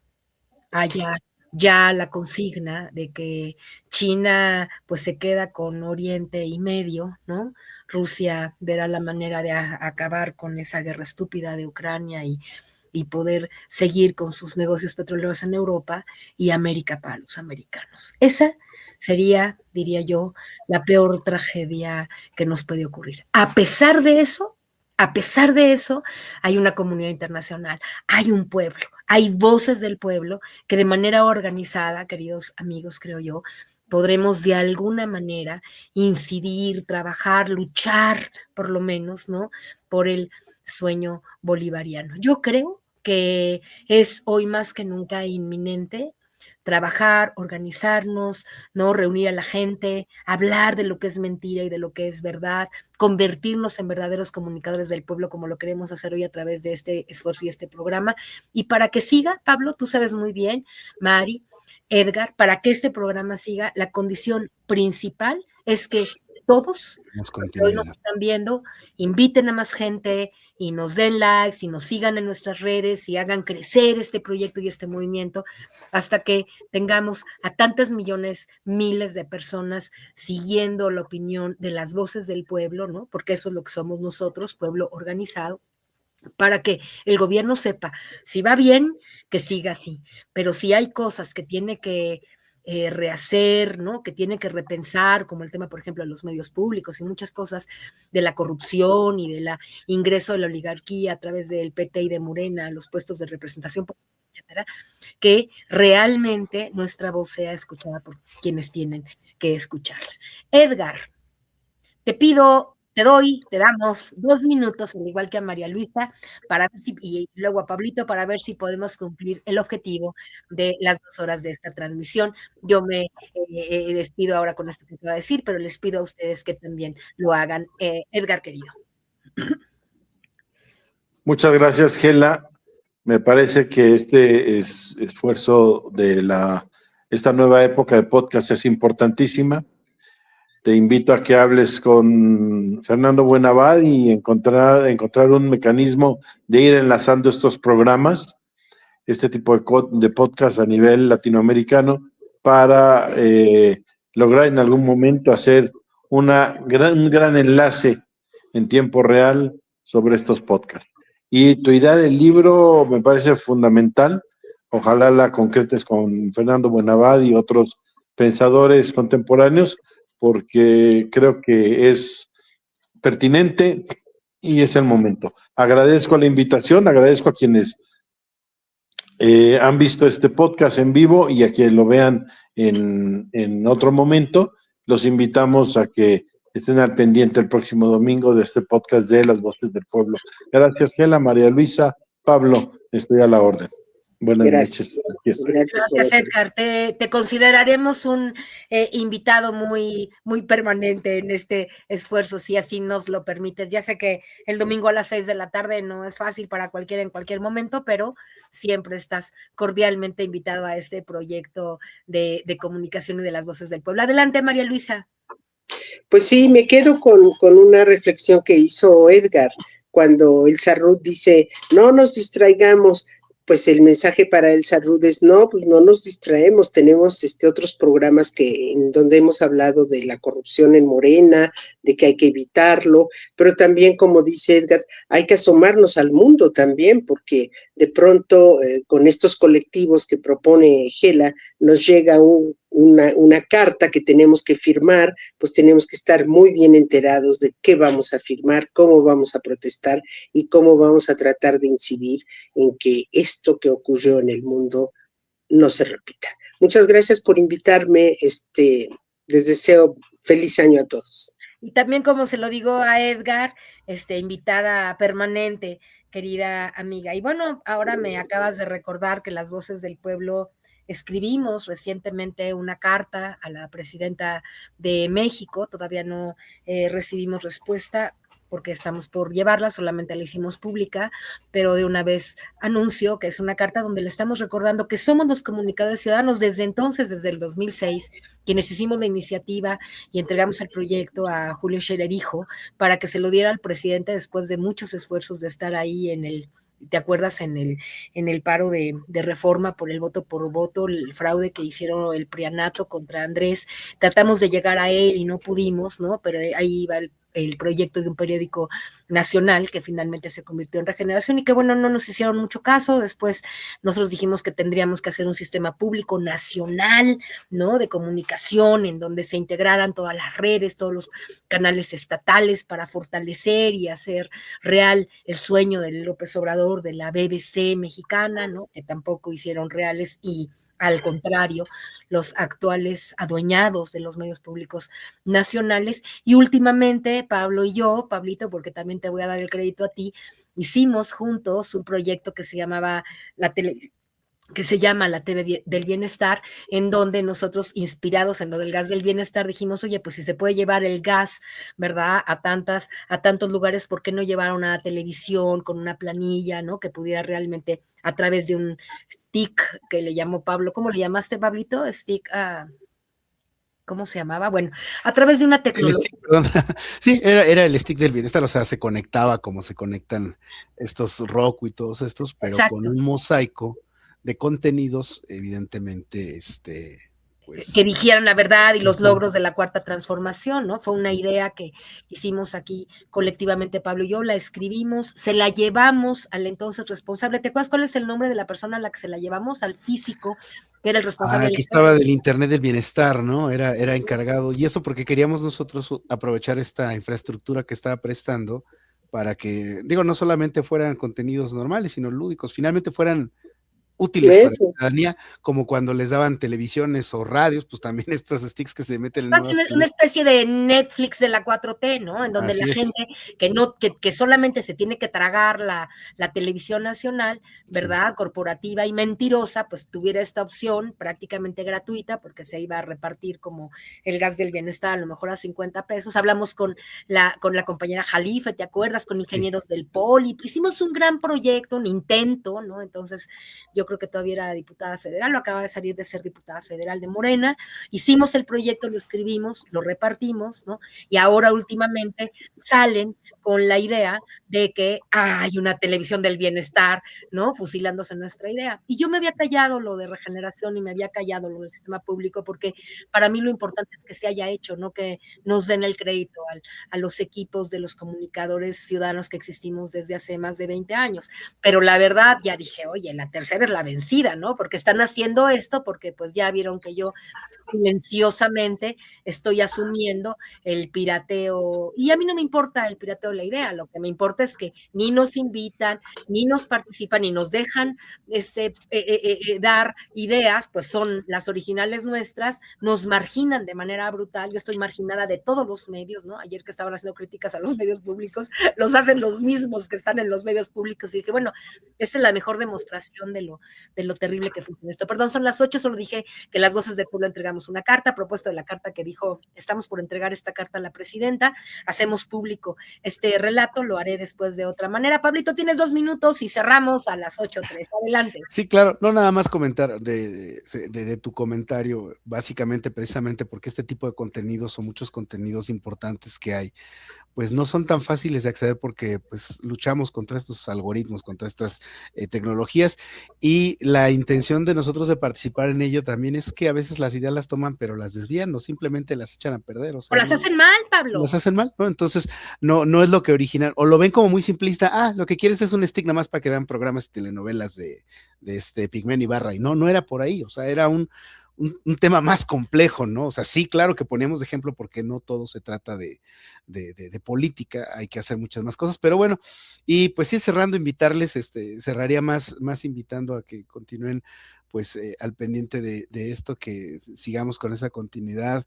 haya ya la consigna de que China pues se queda con Oriente y Medio, ¿no? Rusia verá la manera de acabar con esa guerra estúpida de Ucrania y poder seguir con sus negocios petroleros en Europa, y América para los americanos. Esa sería, diría yo, la peor tragedia que nos puede ocurrir. A pesar de eso, hay una comunidad internacional, hay un pueblo, hay voces del pueblo que de manera organizada, queridos amigos, creo yo, podremos de alguna manera incidir, trabajar, luchar, por lo menos, ¿no?, por el sueño bolivariano. Yo creo que es hoy más que nunca inminente trabajar, organizarnos, ¿no?, reunir a la gente, hablar de lo que es mentira y de lo que es verdad, convertirnos en verdaderos comunicadores del pueblo, como lo queremos hacer hoy a través de este esfuerzo y este programa. Y para que siga, Pablo, tú sabes muy bien, Mari, Edgar, para que este programa siga, la condición principal es que todos, que hoy nos están viendo, inviten a más gente y nos den likes y nos sigan en nuestras redes y hagan crecer este proyecto y este movimiento hasta que tengamos a tantas millones, miles de personas siguiendo la opinión de las voces del pueblo, ¿no? Porque eso es lo que somos nosotros, pueblo organizado, para que el gobierno sepa si va bien, que siga así, pero si hay cosas que tiene que rehacer, ¿no?, que tiene que repensar, como el tema, por ejemplo, de los medios públicos y muchas cosas de la corrupción y del ingreso de la oligarquía a través del PT y de Morena a los puestos de representación, etcétera, que realmente nuestra voz sea escuchada por quienes tienen que escucharla. Edgar, te damos 2 minutos, al igual que a María Luisa, para ver si, y luego a Pablito, para ver si podemos cumplir el objetivo de las 2 horas de esta transmisión. Yo me despido ahora con esto que te voy a decir, pero les pido a ustedes que también lo hagan. Edgar, querido. Muchas gracias, Gela. Me parece que este esfuerzo de esta nueva época de podcast es importantísima. Te invito a que hables con Fernando Buenavad y encontrar un mecanismo de ir enlazando estos programas, este tipo de podcast a nivel latinoamericano, para lograr en algún momento hacer un gran enlace en tiempo real sobre estos podcasts. Y tu idea del libro me parece fundamental. Ojalá la concretes con Fernando Buenavad y otros pensadores contemporáneos, porque creo que es pertinente y es el momento. Agradezco la invitación, agradezco a quienes han visto este podcast en vivo y a quienes lo vean en otro momento. Los invitamos a que estén al pendiente el próximo domingo de este podcast de Las Voces del Pueblo. Gracias, Gela, María Luisa, Pablo, estoy a la orden. Buenas Gracias. noches. Aquí estoy. Gracias. Gracias, Edgar. Te consideraremos un invitado muy, muy permanente en este esfuerzo, si así nos lo permites. Ya sé que el domingo a las 6 de la tarde no es fácil para cualquiera en cualquier momento, pero siempre estás cordialmente invitado a este proyecto de comunicación y de las voces del pueblo. Adelante, María Luisa. Pues sí, me quedo con una reflexión que hizo Edgar cuando Elsa Ruth dice, no nos distraigamos. Pues el mensaje para Elsa Ruth es, no, pues no nos distraemos, tenemos otros programas en donde hemos hablado de la corrupción en Morena, de que hay que evitarlo, pero también, como dice Edgar, hay que asomarnos al mundo también, porque de pronto con estos colectivos que propone Gela, nos llega una carta que tenemos que firmar, pues tenemos que estar muy bien enterados de qué vamos a firmar, cómo vamos a protestar y cómo vamos a tratar de incidir en que esto que ocurrió en el mundo no se repita. Muchas gracias por invitarme, les deseo feliz año a todos. Y también, como se lo digo a Edgar, invitada permanente, querida amiga. Y bueno, ahora me acabas de recordar que las voces del pueblo escribimos recientemente una carta a la presidenta de México, todavía no recibimos respuesta porque estamos por llevarla, solamente la hicimos pública, pero de una vez anuncio que es una carta donde le estamos recordando que somos los comunicadores ciudadanos desde entonces, desde el 2006, quienes hicimos la iniciativa y entregamos el proyecto a Julio Scherer Hijo para que se lo diera al presidente después de muchos esfuerzos de estar ahí en el, ¿te acuerdas? En el paro de reforma por el voto por voto, el fraude que hicieron el prianato contra Andrés, tratamos de llegar a él y no pudimos, ¿no? Pero ahí iba el proyecto de un periódico nacional que finalmente se convirtió en Regeneración y que bueno, no nos hicieron mucho caso. Después nosotros dijimos que tendríamos que hacer un sistema público nacional, ¿no? De comunicación en donde se integraran todas las redes, todos los canales estatales para fortalecer y hacer real el sueño de López Obrador de la BBC mexicana, ¿no? Que tampoco hicieron reales y al contrario, los actuales adueñados de los medios públicos nacionales. Y últimamente, Pablo y yo, Pablito, porque también te voy a dar el crédito a ti, hicimos juntos un proyecto que se llamaba que se llama la TV del Bienestar, en donde nosotros, inspirados en lo del gas del bienestar, dijimos, oye, pues si se puede llevar el gas, ¿verdad? A tantos lugares, ¿por qué no llevar una televisión con una planilla, ¿no? Que pudiera realmente, a través de un stick que le llamó Pablo, ¿cómo le llamaste, Pablito? Stick, ¿cómo se llamaba? Bueno, a través de una tecnología. Stick, perdón. Sí, era el stick del bienestar, o sea, se conectaba como se conectan estos Roku y todos estos, pero Exacto. con un mosaico de contenidos, evidentemente, pues... que dijeran la verdad y los logros de la cuarta transformación, ¿no? Fue una idea que hicimos aquí colectivamente, Pablo y yo, la escribimos, se la llevamos al entonces responsable. ¿Te acuerdas cuál es el nombre de la persona a la que se la llevamos? Al físico, que era el responsable. Aquí estaba del Internet del Bienestar, ¿no? Era encargado, y eso porque queríamos nosotros aprovechar esta infraestructura que estaba prestando para que, digo, no solamente fueran contenidos normales, sino lúdicos, finalmente fueran útiles para la ciudadanía, como cuando les daban televisiones o radios, pues también estos sticks que se meten es una especie de Netflix de la 4T, ¿no? En donde así la gente que solamente se tiene que tragar la televisión nacional, ¿verdad? Sí. Corporativa y mentirosa, pues tuviera esta opción prácticamente gratuita, porque se iba a repartir como el gas del bienestar, a lo mejor a 50 pesos. Hablamos con la compañera Jalife, ¿te acuerdas? Con ingenieros del Poli. Hicimos un gran proyecto, un intento, ¿no? Entonces, yo creo que todavía era diputada federal, lo acaba de salir de ser diputada federal de Morena. Hicimos el proyecto, lo escribimos, lo repartimos, ¿no? Y ahora últimamente salen con la idea de que hay una televisión del bienestar, ¿no? Fusilándose nuestra idea. Y yo me había callado lo de Regeneración y me había callado lo del sistema público, porque para mí lo importante es que se haya hecho, no que nos den el crédito a los equipos de los comunicadores ciudadanos que existimos desde hace más de 20 años. Pero la verdad, ya dije, oye, la tercera es la vencida, ¿no? Porque están haciendo esto, porque pues ya vieron que yo silenciosamente estoy asumiendo el pirateo, y a mí no me importa el pirateo doy la idea, lo que me importa es que ni nos invitan, ni nos participan, ni nos dejan dar ideas, pues son las originales nuestras, nos marginan de manera brutal. Yo estoy marginada de todos los medios, ¿no? Ayer que estaban haciendo críticas a los medios públicos, los hacen los mismos que están en los medios públicos, y dije, bueno, esta es la mejor demostración de lo terrible que funciona esto. Perdón, son las 8, solo dije que las Voces del Pueblo entregamos una carta, a propósito de la carta que dijo, estamos por entregar esta carta a la presidenta, hacemos público este relato, lo haré después de otra manera. Pablito, tienes 2 minutos y cerramos a las 8:03. Adelante. Sí, claro, no nada más comentar de tu comentario, básicamente, precisamente porque este tipo de contenidos o muchos contenidos importantes que hay, pues no son tan fáciles de acceder porque pues luchamos contra estos algoritmos, contra estas tecnologías, y la intención de nosotros de participar en ello también es que a veces las ideas las toman pero las desvían o simplemente las echan a perder. O sea, O las hacen mal, Pablo. las hacen mal, ¿no? Entonces no es lo que original, o lo ven como muy simplista, lo que quieres es un stick nada más para que vean programas y telenovelas de Pigmen Ibarra, y no era por ahí, o sea, era un tema más complejo, ¿no? O sea, sí, claro que poníamos de ejemplo porque no todo se trata de política, hay que hacer muchas más cosas, pero bueno, y pues sí, cerrando, invitarles, cerraría más invitando a que continúen pues al pendiente de esto, que sigamos con esa continuidad.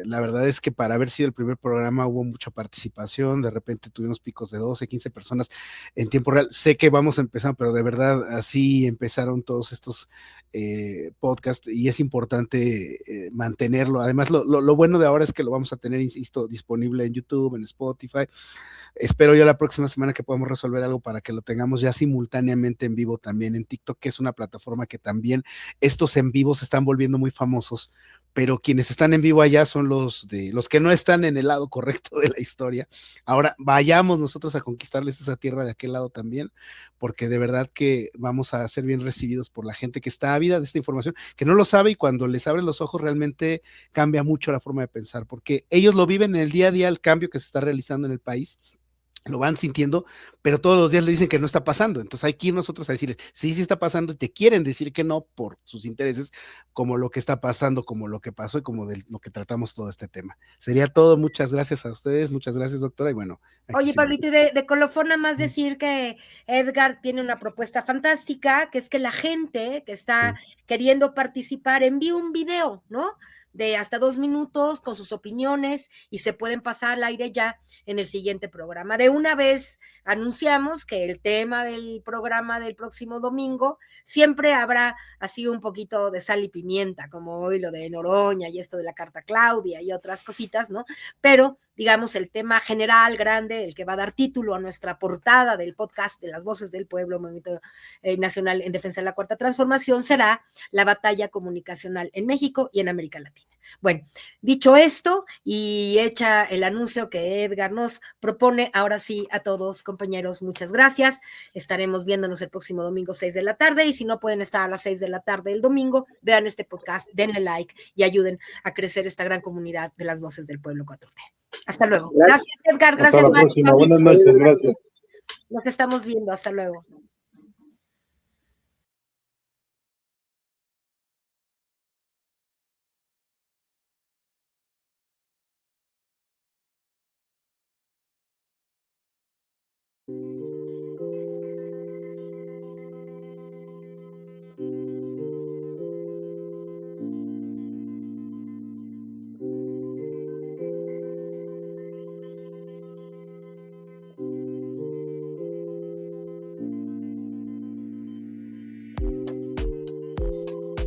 La verdad es que para haber sido el primer programa hubo mucha participación, de repente tuvimos picos de 12, 15 personas en tiempo real. Sé que vamos empezando, pero de verdad así empezaron todos estos podcast, y es importante mantenerlo. Además, lo bueno de ahora es que lo vamos a tener, insisto, disponible en YouTube, en Spotify. Espero yo la próxima semana que podamos resolver algo para que lo tengamos ya simultáneamente en vivo también en TikTok, que es una plataforma que también estos en vivos se están volviendo muy famosos, pero quienes están en vivo allá son los que no están en el lado correcto de la historia. Ahora vayamos nosotros a conquistarles esa tierra de aquel lado también, porque de verdad que vamos a ser bien recibidos por la gente que está ávida de esta información, que no lo sabe, y cuando les abren los ojos realmente cambia mucho la forma de pensar, porque ellos lo viven en el día a día, el cambio que se está realizando en el país, lo van sintiendo, pero todos los días le dicen que no está pasando. Entonces hay que ir nosotros a decirles, sí está pasando, y te quieren decir que no por sus intereses, como lo que está pasando, como lo que pasó y como de lo que tratamos todo este tema. Sería todo. Muchas gracias a ustedes, muchas gracias, doctora, y bueno. Oye, Pablito, y de colofón nada más decir que Edgar tiene una propuesta fantástica, que es que la gente que está queriendo participar envíe un video, ¿no? De hasta 2 minutos con sus opiniones, y se pueden pasar al aire ya en el siguiente programa. De una vez anunciamos que el tema del programa del próximo domingo siempre habrá así un poquito de sal y pimienta, como hoy lo de Noroña y esto de la carta Claudia y otras cositas, ¿no? Pero, digamos, el tema general, grande, el que va a dar título a nuestra portada del podcast de las Voces del Pueblo, Movimiento Nacional en Defensa de la Cuarta Transformación, será la batalla comunicacional en México y en América Latina. Bueno, dicho esto y hecha el anuncio que Edgar nos propone, ahora sí, a todos, compañeros, muchas gracias. Estaremos viéndonos el próximo domingo 6 de la tarde, y si no pueden estar a las 6 de la tarde el domingo, vean este podcast, denle like y ayuden a crecer esta gran comunidad de las Voces del Pueblo 4T. Hasta luego. Gracias, Edgar. Gracias, Hasta la próxima. Buenas noches. Gracias. Nos estamos viendo. Hasta luego.